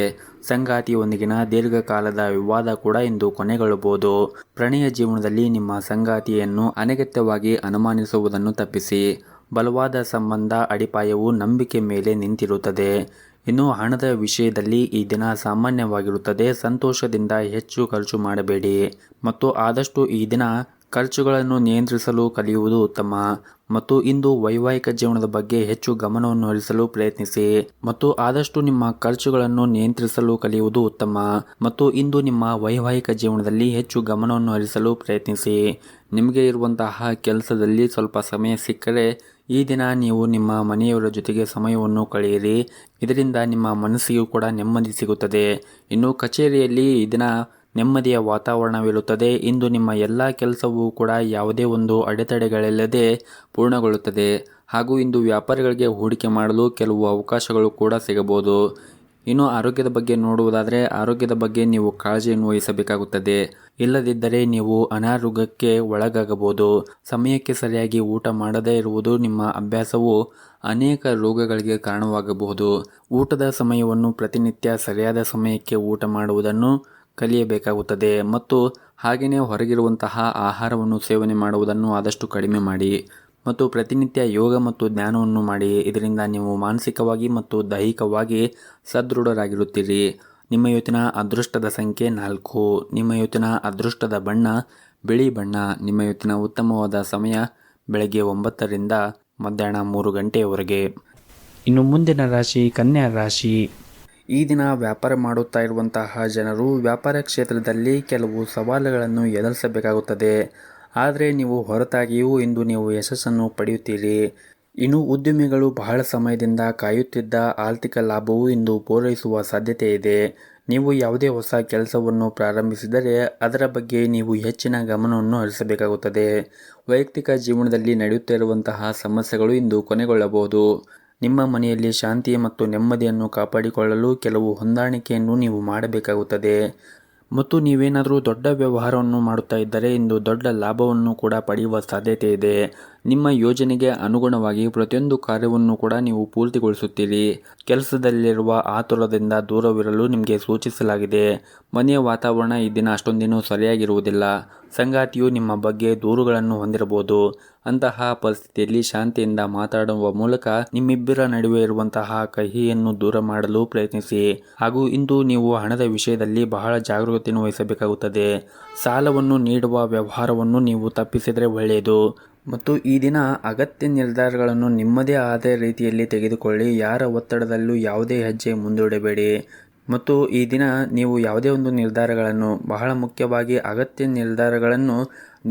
ಸಂಗಾತಿಯೊಂದಿಗಿನ ದೀರ್ಘಕಾಲದ ವಿವಾದ ಕೂಡ ಇಂದು ಕೊನೆಗೊಳ್ಳಬಹುದು. ಪ್ರಣಯ ಜೀವನದಲ್ಲಿ ನಿಮ್ಮ ಸಂಗಾತಿಯನ್ನು ಅನಗತ್ಯವಾಗಿ ಅನುಮಾನಿಸುವುದನ್ನು ತಪ್ಪಿಸಿ. ಬಲವಾದ ಸಂಬಂಧ ಅಡಿಪಾಯವು ನಂಬಿಕೆ ಮೇಲೆ ನಿಂತಿರುತ್ತದೆ. ಇನ್ನು ಹಣದ ವಿಷಯದಲ್ಲಿ ಈ ದಿನ ಸಾಮಾನ್ಯವಾಗಿರುತ್ತದೆ. ಸಂತೋಷದಿಂದ ಹೆಚ್ಚು ಖರ್ಚು ಮಾಡಬೇಡಿ ಮತ್ತು ಆದಷ್ಟು ಈ ದಿನ ಖರ್ಚುಗಳನ್ನು ನಿಯಂತ್ರಿಸಲು ಕಲಿಯುವುದು ಉತ್ತಮ ಮತ್ತು ಇಂದು ವೈವಾಹಿಕ ಜೀವನದ ಬಗ್ಗೆ ಹೆಚ್ಚು ಗಮನವನ್ನು ಹರಿಸಲು ಪ್ರಯತ್ನಿಸಿ ಮತ್ತು ಆದಷ್ಟು ನಿಮ್ಮ ಖರ್ಚುಗಳನ್ನು ನಿಯಂತ್ರಿಸಲು ಕಲಿಯುವುದು ಉತ್ತಮ ಮತ್ತು ಇಂದು ನಿಮ್ಮ ವೈವಾಹಿಕ ಜೀವನದಲ್ಲಿ ಹೆಚ್ಚು ಗಮನವನ್ನು ಹರಿಸಲು ಪ್ರಯತ್ನಿಸಿ. ನಿಮಗೆ ಇರುವಂತಹ ಕೆಲಸದಲ್ಲಿ ಸ್ವಲ್ಪ ಸಮಯ ಸಿಕ್ಕರೆ ಈ ದಿನ ನೀವು ನಿಮ್ಮ ಮನೆಯವರ ಜೊತೆಗೆ ಸಮಯವನ್ನು ಕಳೆಯಿರಿ. ಇದರಿಂದ ನಿಮ್ಮ ಮನಸ್ಸಿಗೂ ಕೂಡ ನೆಮ್ಮದಿ ಸಿಗುತ್ತದೆ. ಇನ್ನು ಕಚೇರಿಯಲ್ಲಿ ಈ ದಿನ ನೆಮ್ಮದಿಯ ವಾತಾವರಣವಿರುತ್ತದೆ. ಇಂದು ನಿಮ್ಮ ಎಲ್ಲ ಕೆಲಸವೂ ಕೂಡ ಯಾವುದೇ ಒಂದು ಅಡೆತಡೆಗಳಿಲ್ಲದೆ ಪೂರ್ಣಗೊಳ್ಳುತ್ತದೆ ಹಾಗೂ ಇಂದು ವ್ಯಾಪಾರಿಗಳಿಗೆ ಹೂಡಿಕೆ ಮಾಡಲು ಕೆಲವು ಅವಕಾಶಗಳು ಕೂಡ ಸಿಗಬಹುದು. ಇನ್ನು ಆರೋಗ್ಯದ ಬಗ್ಗೆ ನೋಡುವುದಾದರೆ ಆರೋಗ್ಯದ ಬಗ್ಗೆ ನೀವು ಕಾಳಜಿಯನ್ನು ವಹಿಸಬೇಕಾಗುತ್ತದೆ. ಇಲ್ಲದಿದ್ದರೆ ನೀವು ಅನಾರೋಗ್ಯಕ್ಕೆ ಒಳಗಾಗಬಹುದು. ಸಮಯಕ್ಕೆ ಸರಿಯಾಗಿ ಊಟ ಮಾಡದೇ ಇರುವುದು ನಿಮ್ಮ ಅಭ್ಯಾಸವು ಅನೇಕ ರೋಗಗಳಿಗೆ ಕಾರಣವಾಗಬಹುದು. ಊಟದ ಸಮಯವನ್ನು ಪ್ರತಿನಿತ್ಯ ಸರಿಯಾದ ಸಮಯಕ್ಕೆ ಊಟ ಮಾಡುವುದನ್ನು ಕಲಿಯಬೇಕಾಗುತ್ತದೆ ಮತ್ತು ಹಾಗೆಯೇ ಹೊರಗಿರುವಂತಹ ಆಹಾರವನ್ನು ಸೇವನೆ ಮಾಡುವುದನ್ನು ಆದಷ್ಟು ಕಡಿಮೆ ಮಾಡಿ ಮತ್ತು ಪ್ರತಿನಿತ್ಯ ಯೋಗ ಮತ್ತು ಧ್ಯಾನವನ್ನು ಮಾಡಿ. ಇದರಿಂದ ನೀವು ಮಾನಸಿಕವಾಗಿ ಮತ್ತು ದೈಹಿಕವಾಗಿ ಸದೃಢರಾಗಿರುತ್ತೀರಿ. ನಿಮ್ಮ ಇವತ್ತಿನ ಅದೃಷ್ಟದ ಸಂಖ್ಯೆ 4. ನಿಮ್ಮ ಇವತ್ತಿನ ಅದೃಷ್ಟದ ಬಣ್ಣ ಬಿಳಿ ಬಣ್ಣ. ನಿಮ್ಮ ಇವತ್ತಿನ ಉತ್ತಮವಾದ ಸಮಯ ಬೆಳಗ್ಗೆ 9 ರಿಂದ ಮಧ್ಯಾಹ್ನ 3 ಗಂಟೆಯವರೆಗೆ. ಇನ್ನು ಮುಂದಿನ ರಾಶಿ ಕನ್ಯಾ ರಾಶಿ. ಈ ದಿನ ವ್ಯಾಪಾರ ಮಾಡುತ್ತಾ ಇರುವಂತಹ ಜನರು ವ್ಯಾಪಾರ ಕ್ಷೇತ್ರದಲ್ಲಿ ಕೆಲವು ಸವಾಲುಗಳನ್ನು ಎದುರಿಸಬೇಕಾಗುತ್ತದೆ. ಆದರೆ ನೀವು ಹೊರತಾಗಿಯೂ ಇಂದು ನೀವು ಯಶಸ್ಸನ್ನು ಪಡೆಯುತ್ತೀರಿ. ಇನ್ನು ಉದ್ಯಮಿಗಳು ಬಹಳ ಸಮಯದಿಂದ ಕಾಯುತ್ತಿದ್ದ ಆರ್ಥಿಕ ಲಾಭವು ಇಂದು ಪೂರೈಸುವ ಸಾಧ್ಯತೆ ಇದೆ. ನೀವು ಯಾವುದೇ ಹೊಸ ಕೆಲಸವನ್ನು ಪ್ರಾರಂಭಿಸಿದರೆ ಅದರ ಬಗ್ಗೆ ನೀವು ಹೆಚ್ಚಿನ ಗಮನವನ್ನು ಹರಿಸಬೇಕಾಗುತ್ತದೆ. ವೈಯಕ್ತಿಕ ಜೀವನದಲ್ಲಿ ನಡೆಯುತ್ತಿರುವಂತಹ ಸಮಸ್ಯೆಗಳು ಇಂದು ಕೊನೆಗೊಳ್ಳಬಹುದು. ನಿಮ್ಮ ಮನೆಯಲ್ಲಿ ಶಾಂತಿ ಮತ್ತು ನೆಮ್ಮದಿಯನ್ನು ಕಾಪಾಡಿಕೊಳ್ಳಲು ಕೆಲವು ಹೊಂದಾಣಿಕೆಯನ್ನು ನೀವು ಮಾಡಬೇಕಾಗುತ್ತದೆ ಮತ್ತು ನೀವೇನಾದರೂ ದೊಡ್ಡ ವ್ಯವಹಾರವನ್ನು ಮಾಡುತ್ತಾ ಇದ್ದರೆ ಇಂದು ದೊಡ್ಡ ಲಾಭವನ್ನು ಕೂಡ ಪಡೆಯುವ ಸಾಧ್ಯತೆ ಇದೆ. ನಿಮ್ಮ ಯೋಜನೆಗೆ ಅನುಗುಣವಾಗಿ ಪ್ರತಿಯೊಂದು ಕಾರ್ಯವನ್ನು ಕೂಡ ನೀವು ಪೂರ್ತಿಗೊಳಿಸುತ್ತೀರಿ. ಕೆಲಸದಲ್ಲಿರುವ ಆತುರದಿಂದ ದೂರವಿರಲು ನಿಮಗೆ ಸೂಚಿಸಲಾಗಿದೆ. ಮನೆಯ ವಾತಾವರಣ ಈ ದಿನ ಅಷ್ಟೊಂದೇನೂ ಸರಿಯಾಗಿರುವುದಿಲ್ಲ. ಸಂಗಾತಿಯು ನಿಮ್ಮ ಬಗ್ಗೆ ದೂರುಗಳನ್ನು ಹೊಂದಿರಬಹುದು. ಅಂತಹ ಪರಿಸ್ಥಿತಿಯಲ್ಲಿ ಶಾಂತಿಯಿಂದ ಮಾತಾಡುವ ಮೂಲಕ ನಿಮ್ಮಿಬ್ಬರ ನಡುವೆ ಇರುವಂತಹ ಕಹಿಯನ್ನು ದೂರ ಮಾಡಲು ಪ್ರಯತ್ನಿಸಿ ಹಾಗೂ ಇಂದು ನೀವು ಹಣದ ವಿಷಯದಲ್ಲಿ ಬಹಳ ಜಾಗರೂಕತೆಯನ್ನು ವಹಿಸಬೇಕಾಗುತ್ತದೆ. ಸಾಲವನ್ನು ನೀಡುವ ವ್ಯವಹಾರವನ್ನು ನೀವು ತಪ್ಪಿಸಿದರೆ ಒಳ್ಳೆಯದು ಮತ್ತು ಈ ದಿನ ಅಗತ್ಯ ನಿರ್ಧಾರಗಳನ್ನು ನಿಮ್ಮದೇ ಆದ ರೀತಿಯಲ್ಲಿ ತೆಗೆದುಕೊಳ್ಳಿ. ಯಾರ ಒತ್ತಡದಲ್ಲೂ ಯಾವುದೇ ಹೆಜ್ಜೆ ಮುಂದೂಡಬೇಡಿ ಮತ್ತು ಈ ದಿನ ನೀವು ಯಾವುದೇ ಒಂದು ನಿರ್ಧಾರಗಳನ್ನು, ಬಹಳ ಮುಖ್ಯವಾಗಿ ಅಗತ್ಯ ನಿರ್ಧಾರಗಳನ್ನು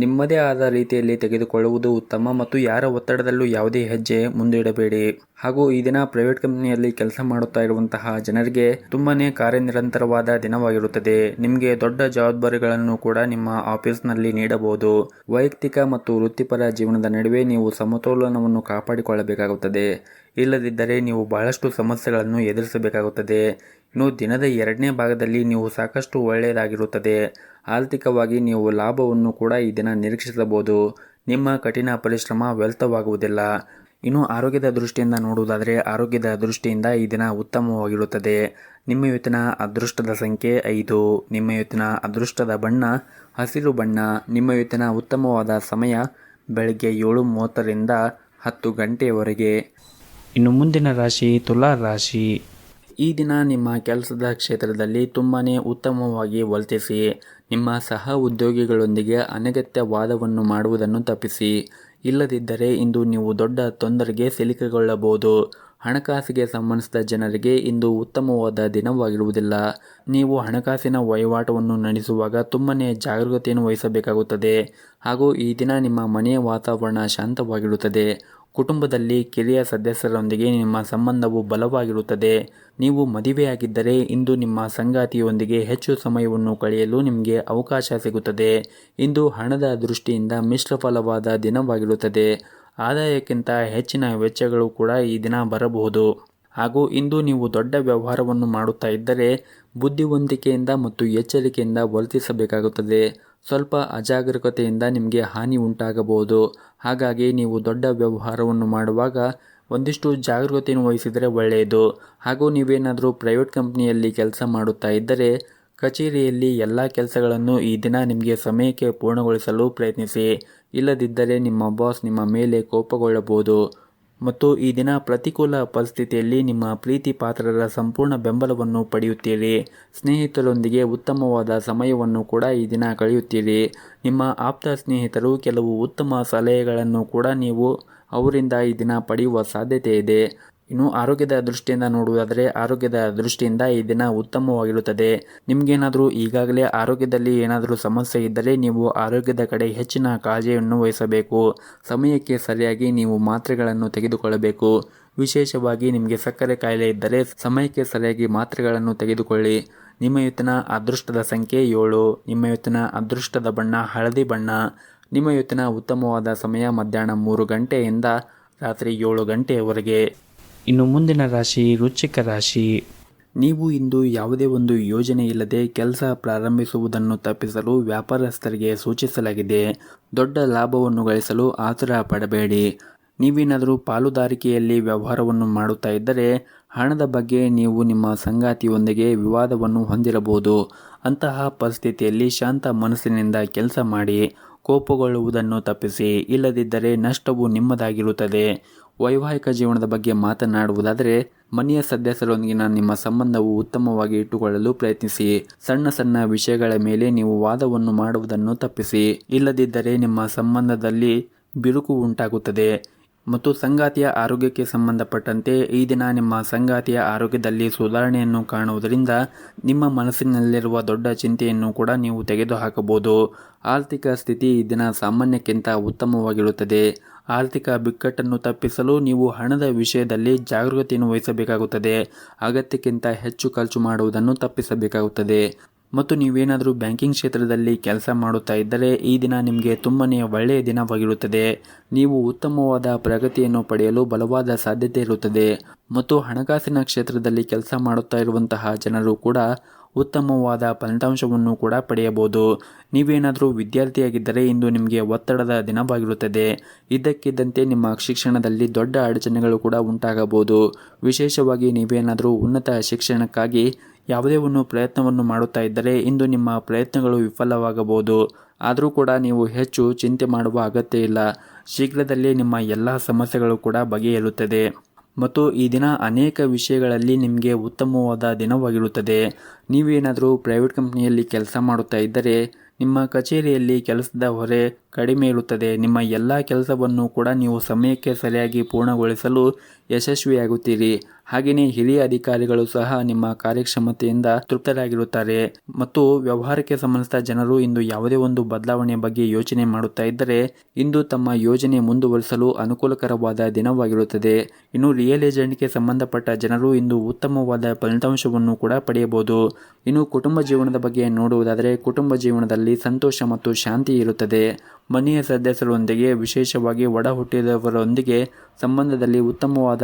ನಿಮ್ಮದೇ ಆದ ರೀತಿಯಲ್ಲಿ ತೆಗೆದುಕೊಳ್ಳುವುದು ಉತ್ತಮ ಮತ್ತು ಯಾರ ಒತ್ತಡದಲ್ಲೂ ಯಾವುದೇ ಹೆಜ್ಜೆ ಮುಂದಿಡಬೇಡಿ. ಹಾಗೂ ಈ ದಿನ ಪ್ರೈವೇಟ್ ಕಂಪನಿಯಲ್ಲಿ ಕೆಲಸ ಮಾಡುತ್ತಾ ಇರುವಂತಹ ಜನರಿಗೆ ತುಂಬಾನೇ ಕಾರ್ಯನಿರಂತರವಾದ ದಿನವಾಗಿರುತ್ತದೆ. ನಿಮಗೆ ದೊಡ್ಡ ಜವಾಬ್ದಾರಿಗಳನ್ನು ಕೂಡ ನಿಮ್ಮ ಆಫೀಸ್ನಲ್ಲಿ ನೀಡಬಹುದು. ವೈಯಕ್ತಿಕ ಮತ್ತು ವೃತ್ತಿಪರ ಜೀವನದ ನಡುವೆ ನೀವು ಸಮತೋಲನವನ್ನು ಕಾಪಾಡಿಕೊಳ್ಳಬೇಕಾಗುತ್ತದೆ. ಇಲ್ಲದಿದ್ದರೆ ನೀವು ಬಹಳಷ್ಟು ಸಮಸ್ಯೆಗಳನ್ನು ಎದುರಿಸಬೇಕಾಗುತ್ತದೆ. ಇನ್ನು ದಿನದ 2ನೇ ಭಾಗದಲ್ಲಿ ನೀವು ಸಾಕಷ್ಟು ಒಳ್ಳೆಯದಾಗಿರುತ್ತದೆ. ಆರ್ಥಿಕವಾಗಿ ನೀವು ಲಾಭವನ್ನು ಕೂಡ ಈ ದಿನ ನಿರೀಕ್ಷಿಸಬಹುದು. ನಿಮ್ಮ ಕಠಿಣ ಪರಿಶ್ರಮ ವ್ಯರ್ಥವಾಗುವುದಿಲ್ಲ. ಇನ್ನು ಆರೋಗ್ಯದ ದೃಷ್ಟಿಯಿಂದ ನೋಡುವುದಾದರೆ ಆರೋಗ್ಯದ ದೃಷ್ಟಿಯಿಂದ ಈ ದಿನ ಉತ್ತಮವಾಗಿರುತ್ತದೆ. ನಿಮ್ಮ ಇವತ್ತಿನ ಅದೃಷ್ಟದ ಸಂಖ್ಯೆ 5. ನಿಮ್ಮ ಇವತ್ತಿನ ಅದೃಷ್ಟದ ಬಣ್ಣ ಹಸಿರು ಬಣ್ಣ. ನಿಮ್ಮ ಇವತ್ತಿನ ಉತ್ತಮವಾದ ಸಮಯ ಬೆಳಗ್ಗೆ 7:30 ರಿಂದ 10 ಗಂಟೆಯವರೆಗೆ. ಇನ್ನು ಮುಂದಿನ ರಾಶಿ ತುಲಾ ರಾಶಿ. ಈ ದಿನ ನಿಮ್ಮ ಕೆಲಸದ ಕ್ಷೇತ್ರದಲ್ಲಿ ತುಂಬಾನೇ ಉತ್ತಮವಾಗಿ ವರ್ತಿಸಿ. ನಿಮ್ಮ ಸಹ ಉದ್ಯೋಗಿಗಳೊಂದಿಗೆ ಅನಗತ್ಯ ವಾದವನ್ನು ಮಾಡುವುದನ್ನು ತಪ್ಪಿಸಿ. ಇಲ್ಲದಿದ್ದರೆ ಇಂದು ನೀವು ದೊಡ್ಡ ತೊಂದರೆಗೆ ಸಿಲುಕಿಕೊಳ್ಳಬಹುದು. ಹಣಕಾಸಿಗೆ ಸಂಬಂಧಿಸಿದ ಜನರಿಗೆ ಇಂದು ಉತ್ತಮವಾದ ದಿನವಾಗಿರುವುದಿಲ್ಲ. ನೀವು ಹಣಕಾಸಿನ ವಹಿವಾಟವನ್ನು ನಡೆಸುವಾಗ ತುಂಬಾನೇ ಜಾಗರೂಕತೆಯನ್ನು ವಹಿಸಬೇಕಾಗುತ್ತದೆ ಹಾಗೂ ಈ ದಿನ ನಿಮ್ಮ ಮನೆಯ ವಾತಾವರಣ ಶಾಂತವಾಗಿರುತ್ತದೆ. ಕುಟುಂಬದಲ್ಲಿ ಕಿರಿಯ ಸದಸ್ಯರೊಂದಿಗೆ ನಿಮ್ಮ ಸಂಬಂಧವು ಬಲವಾಗಿರುತ್ತದೆ. ನೀವು ಮದುವೆಯಾಗಿದ್ದರೆ ಇಂದು ನಿಮ್ಮ ಸಂಗಾತಿಯೊಂದಿಗೆ ಹೆಚ್ಚು ಸಮಯವನ್ನು ಕಳೆಯಲು ನಿಮಗೆ ಅವಕಾಶ ಸಿಗುತ್ತದೆ. ಇಂದು ಹಣದ ದೃಷ್ಟಿಯಿಂದ ಮಿಶ್ರ ಫಲವಾದ ದಿನವಾಗಿರುತ್ತದೆ. ಆದಾಯಕ್ಕಿಂತ ಹೆಚ್ಚಿನ ವೆಚ್ಚಗಳು ಕೂಡ ಈ ದಿನ ಬರಬಹುದು ಹಾಗೂ ಇಂದು ನೀವು ದೊಡ್ಡ ವ್ಯವಹಾರವನ್ನು ಮಾಡುತ್ತಾ ಇದ್ದರೆ ಬುದ್ಧಿವಂತಿಕೆಯಿಂದ ಮತ್ತು ಎಚ್ಚರಿಕೆಯಿಂದ ವರ್ತಿಸಬೇಕಾಗುತ್ತದೆ. ಸ್ವಲ್ಪ ಅಜಾಗರೂಕತೆಯಿಂದ ನಿಮಗೆ ಹಾನಿ ಉಂಟಾಗಬಹುದು. ಹಾಗಾಗಿ ನೀವು ದೊಡ್ಡ ವ್ಯವಹಾರವನ್ನು ಮಾಡುವಾಗ ಒಂದಿಷ್ಟು ಜಾಗರೂಕತೆಯನ್ನು ವಹಿಸಿದರೆ ಒಳ್ಳೆಯದು. ಹಾಗೂ ನೀವೇನಾದರೂ ಪ್ರೈವೇಟ್ ಕಂಪನಿಯಲ್ಲಿ ಕೆಲಸ ಮಾಡುತ್ತಾ ಇದ್ದರೆ ಕಚೇರಿಯಲ್ಲಿ ಎಲ್ಲ ಕೆಲಸಗಳನ್ನು ಈ ದಿನ ನಿಮಗೆ ಸಮಯಕ್ಕೆ ಪೂರ್ಣಗೊಳಿಸಲು ಪ್ರಯತ್ನಿಸಿ. ಇಲ್ಲದಿದ್ದರೆ ನಿಮ್ಮ ಬಾಸ್ ನಿಮ್ಮ ಮೇಲೆ ಕೋಪಗೊಳ್ಳಬಹುದು ಮತ್ತು ಈ ದಿನ ಪ್ರತಿಕೂಲ ಪರಿಸ್ಥಿತಿಯಲ್ಲಿ ನಿಮ್ಮ ಪ್ರೀತಿ ಪಾತ್ರರ ಸಂಪೂರ್ಣ ಬೆಂಬಲವನ್ನು ಪಡೆಯುತ್ತೀರಿ. ಸ್ನೇಹಿತರೊಂದಿಗೆ ಉತ್ತಮವಾದ ಸಮಯವನ್ನು ಕೂಡ ಈ ದಿನ ಕಳೆಯುತ್ತೀರಿ. ನಿಮ್ಮ ಆಪ್ತ ಸ್ನೇಹಿತರು ಕೆಲವು ಉತ್ತಮ ಸಲಹೆಗಳನ್ನು ಕೂಡ ನೀವು ಅವರಿಂದ ಈ ದಿನ ಪಡೆಯುವ ಸಾಧ್ಯತೆ ಇದೆ. ಇನ್ನು ಆರೋಗ್ಯದ ದೃಷ್ಟಿಯಿಂದ ನೋಡುವುದಾದರೆ ಆರೋಗ್ಯದ ದೃಷ್ಟಿಯಿಂದ ಈ ದಿನ ಉತ್ತಮವಾಗಿರುತ್ತದೆ. ನಿಮಗೇನಾದರೂ ಈಗಾಗಲೇ ಆರೋಗ್ಯದಲ್ಲಿ ಏನಾದರೂ ಸಮಸ್ಯೆ ಇದ್ದರೆ ನೀವು ಆರೋಗ್ಯದ ಕಡೆ ಹೆಚ್ಚಿನ ಕಾಳಜಿಯನ್ನು ವಹಿಸಬೇಕು. ಸಮಯಕ್ಕೆ ಸರಿಯಾಗಿ ನೀವು ಮಾತ್ರೆಗಳನ್ನು ತೆಗೆದುಕೊಳ್ಳಬೇಕು. ವಿಶೇಷವಾಗಿ ನಿಮಗೆ ಸಕ್ಕರೆ ಕಾಯಿಲೆ ಇದ್ದರೆ ಸಮಯಕ್ಕೆ ಸರಿಯಾಗಿ ಮಾತ್ರೆಗಳನ್ನು ತೆಗೆದುಕೊಳ್ಳಿ. ನಿಮ್ಮ ಇವತ್ತಿನ ಅದೃಷ್ಟದ ಸಂಖ್ಯೆ 7. ನಿಮ್ಮ ಇವತ್ತಿನ ಅದೃಷ್ಟದ ಬಣ್ಣ ಹಳದಿ ಬಣ್ಣ. ನಿಮ್ಮ ಇವತ್ತಿನ ಉತ್ತಮವಾದ ಸಮಯ ಮಧ್ಯಾಹ್ನ 3 ಗಂಟೆಯಿಂದ ರಾತ್ರಿ 7 ಗಂಟೆಯವರೆಗೆ. ಇನ್ನು ಮುಂದಿನ ರಾಶಿ ವೃಶ್ಚಿಕ ರಾಶಿ. ನೀವು ಇಂದು ಯಾವುದೇ ಒಂದು ಯೋಜನೆ ಇಲ್ಲದೆ ಕೆಲಸ ಪ್ರಾರಂಭಿಸುವುದನ್ನು ತಪ್ಪಿಸಲು ವ್ಯಾಪಾರಸ್ಥರಿಗೆ ಸೂಚಿಸಲಾಗಿದೆ. ದೊಡ್ಡ ಲಾಭವನ್ನು ಗಳಿಸಲು ಆತುರ ಪಡಬೇಡಿ. ನೀವೇನಾದರೂ ಪಾಲುದಾರಿಕೆಯಲ್ಲಿ ವ್ಯವಹಾರವನ್ನು ಮಾಡುತ್ತಾ ಇದ್ದರೆ ಹಣದ ಬಗ್ಗೆ ನೀವು ನಿಮ್ಮ ಸಂಗಾತಿಯೊಂದಿಗೆ ವಿವಾದವನ್ನು ಹೊಂದಿರಬಹುದು. ಅಂತಹ ಪರಿಸ್ಥಿತಿಯಲ್ಲಿ ಶಾಂತ ಮನಸ್ಸಿನಿಂದ ಕೆಲಸ ಮಾಡಿ. ಕೋಪಗೊಳ್ಳುವುದನ್ನು ತಪ್ಪಿಸಿ, ಇಲ್ಲದಿದ್ದರೆ ನಷ್ಟವು ನಿಮ್ಮದಾಗಿರುತ್ತದೆ. ವೈವಾಹಿಕ ಜೀವನದ ಬಗ್ಗೆ ಮಾತನಾಡುವುದಾದರೆ ಮನೆಯ ಸದಸ್ಯರೊಂದಿಗಿನ ನಿಮ್ಮ ಸಂಬಂಧವು ಉತ್ತಮವಾಗಿ ಇಟ್ಟುಕೊಳ್ಳಲು ಪ್ರಯತ್ನಿಸಿ. ಸಣ್ಣ ಸಣ್ಣ ವಿಷಯಗಳ ಮೇಲೆ ನೀವು ವಾದವನ್ನು ಮಾಡುವುದನ್ನು ತಪ್ಪಿಸಿ, ಇಲ್ಲದಿದ್ದರೆ ನಿಮ್ಮ ಸಂಬಂಧದಲ್ಲಿ ಬಿರುಕು ಉಂಟಾಗುತ್ತದೆ. ಮತ್ತು ಸಂಗಾತಿಯ ಆರೋಗ್ಯಕ್ಕೆ ಸಂಬಂಧಪಟ್ಟಂತೆ ಈ ದಿನ ನಿಮ್ಮ ಸಂಗಾತಿಯ ಆರೋಗ್ಯದಲ್ಲಿ ಸುಧಾರಣೆಯನ್ನು ಕಾಣುವುದರಿಂದ ನಿಮ್ಮ ಮನಸ್ಸಿನಲ್ಲಿರುವ ದೊಡ್ಡ ಚಿಂತೆಯನ್ನು ಕೂಡ ನೀವು ತೆಗೆದುಹಾಕಬಹುದು. ಆರ್ಥಿಕ ಸ್ಥಿತಿ ಈ ದಿನ ಸಾಮಾನ್ಯಕ್ಕಿಂತ ಉತ್ತಮವಾಗಿರುತ್ತದೆ. ಆರ್ಥಿಕ ಬಿಕ್ಕಟ್ಟನ್ನು ತಪ್ಪಿಸಲು ನೀವು ಹಣದ ವಿಷಯದಲ್ಲಿ ಜಾಗರೂಕತೆಯನ್ನು ವಹಿಸಬೇಕಾಗುತ್ತದೆ. ಅಗತ್ಯಕ್ಕಿಂತ ಹೆಚ್ಚು ಖರ್ಚು ಮಾಡುವುದನ್ನು ತಪ್ಪಿಸಬೇಕಾಗುತ್ತದೆ. ಮತ್ತು ನೀವೇನಾದರೂ ಬ್ಯಾಂಕಿಂಗ್ ಕ್ಷೇತ್ರದಲ್ಲಿ ಕೆಲಸ ಮಾಡುತ್ತಾ ಇದ್ದರೆ ಈ ದಿನ ನಿಮಗೆ ತುಂಬನೇ ಒಳ್ಳೆಯ ದಿನವಾಗಿರುತ್ತದೆ. ನೀವು ಉತ್ತಮವಾದ ಪ್ರಗತಿಯನ್ನು ಪಡೆಯಲು ಬಲವಾದ ಸಾಧ್ಯತೆ ಇರುತ್ತದೆ. ಮತ್ತು ಹಣಕಾಸಿನ ಕ್ಷೇತ್ರದಲ್ಲಿ ಕೆಲಸ ಮಾಡುತ್ತಾ ಇರುವಂತಹ ಜನರು ಕೂಡ ಉತ್ತಮವಾದ ಫಲಿತಾಂಶವನ್ನು ಕೂಡ ಪಡೆಯಬಹುದು. ನೀವೇನಾದರೂ ವಿದ್ಯಾರ್ಥಿಯಾಗಿದ್ದರೆ ಇಂದು ನಿಮಗೆ ಒತ್ತಡದ ದಿನವಾಗಿರುತ್ತದೆ. ಇದ್ದಕ್ಕಿದ್ದಂತೆ ನಿಮ್ಮ ಶಿಕ್ಷಣದಲ್ಲಿ ದೊಡ್ಡ ಅಡಚಣೆಗಳು ಕೂಡ ಉಂಟಾಗಬಹುದು. ವಿಶೇಷವಾಗಿ ನೀವೇನಾದರೂ ಉನ್ನತ ಶಿಕ್ಷಣಕ್ಕಾಗಿ ಯಾವುದೇ ಒಂದು ಪ್ರಯತ್ನವನ್ನು ಮಾಡುತ್ತಾ ಇದ್ದರೆ ಇಂದು ನಿಮ್ಮ ಪ್ರಯತ್ನಗಳು ವಿಫಲವಾಗಬಹುದು. ಆದರೂ ಕೂಡ ನೀವು ಹೆಚ್ಚು ಚಿಂತೆ ಮಾಡುವ ಅಗತ್ಯ ಇಲ್ಲ. ಶೀಘ್ರದಲ್ಲೇ ನಿಮ್ಮ ಎಲ್ಲ ಸಮಸ್ಯೆಗಳು ಕೂಡ ಬಗೆಹರಿಯುತ್ತದೆ. ಮತ್ತು ಈ ದಿನ ಅನೇಕ ವಿಷಯಗಳಲ್ಲಿ ನಿಮಗೆ ಉತ್ತಮವಾದ ದಿನವಾಗಿರುತ್ತದೆ. ನೀವೇನಾದರೂ ಪ್ರೈವೇಟ್ ಕಂಪ್ನಿಯಲ್ಲಿ ಕೆಲಸ ಮಾಡುತ್ತಾ ಇದ್ದರೆ ನಿಮ್ಮ ಕಚೇರಿಯಲ್ಲಿ ಕೆಲಸದ ಹೊರೆ ಕಡಿಮೆ ಇರುತ್ತದೆ. ನಿಮ್ಮ ಎಲ್ಲ ಕೆಲಸವನ್ನು ಕೂಡ ನೀವು ಸಮಯಕ್ಕೆ ಸರಿಯಾಗಿ ಪೂರ್ಣಗೊಳಿಸಲು ಯಶಸ್ವಿಯಾಗುತ್ತೀರಿ. ಹಾಗೆಯೇ ಹಿರಿಯ ಅಧಿಕಾರಿಗಳು ಸಹ ನಿಮ್ಮ ಕಾರ್ಯಕ್ಷಮತೆಯಿಂದ ತೃಪ್ತರಾಗಿರುತ್ತಾರೆ. ಮತ್ತು ವ್ಯವಹಾರಕ್ಕೆ ಸಂಬಂಧಿಸಿದ ಜನರು ಇಂದು ಯಾವುದೇ ಒಂದು ಬದಲಾವಣೆಯ ಬಗ್ಗೆ ಯೋಚನೆ ಮಾಡುತ್ತಾ ಇದ್ದರೆ ಇಂದು ತಮ್ಮ ಯೋಜನೆ ಮುಂದುವರಿಸಲು ಅನುಕೂಲಕರವಾದ ದಿನವಾಗಿರುತ್ತದೆ. ಇನ್ನು ರಿಯಲ್ ಎಸ್ಟೇಟ್ಗೆ ಸಂಬಂಧಪಟ್ಟ ಜನರು ಇಂದು ಉತ್ತಮವಾದ ಫಲಿತಾಂಶವನ್ನು ಕೂಡ ಪಡೆಯಬಹುದು. ಇನ್ನು ಕುಟುಂಬ ಜೀವನದ ಬಗ್ಗೆ ನೋಡುವುದಾದರೆ ಕುಟುಂಬ ಜೀವನದಲ್ಲಿ ಸಂತೋಷ ಮತ್ತು ಶಾಂತಿ ಇರುತ್ತದೆ. ಮನೆಯ ಸದಸ್ಯರೊಂದಿಗೆ ವಿಶೇಷವಾಗಿ ಒಡ ಹುಟ್ಟಿದವರೊಂದಿಗೆ ಸಂಬಂಧದಲ್ಲಿ ಉತ್ತಮವಾದ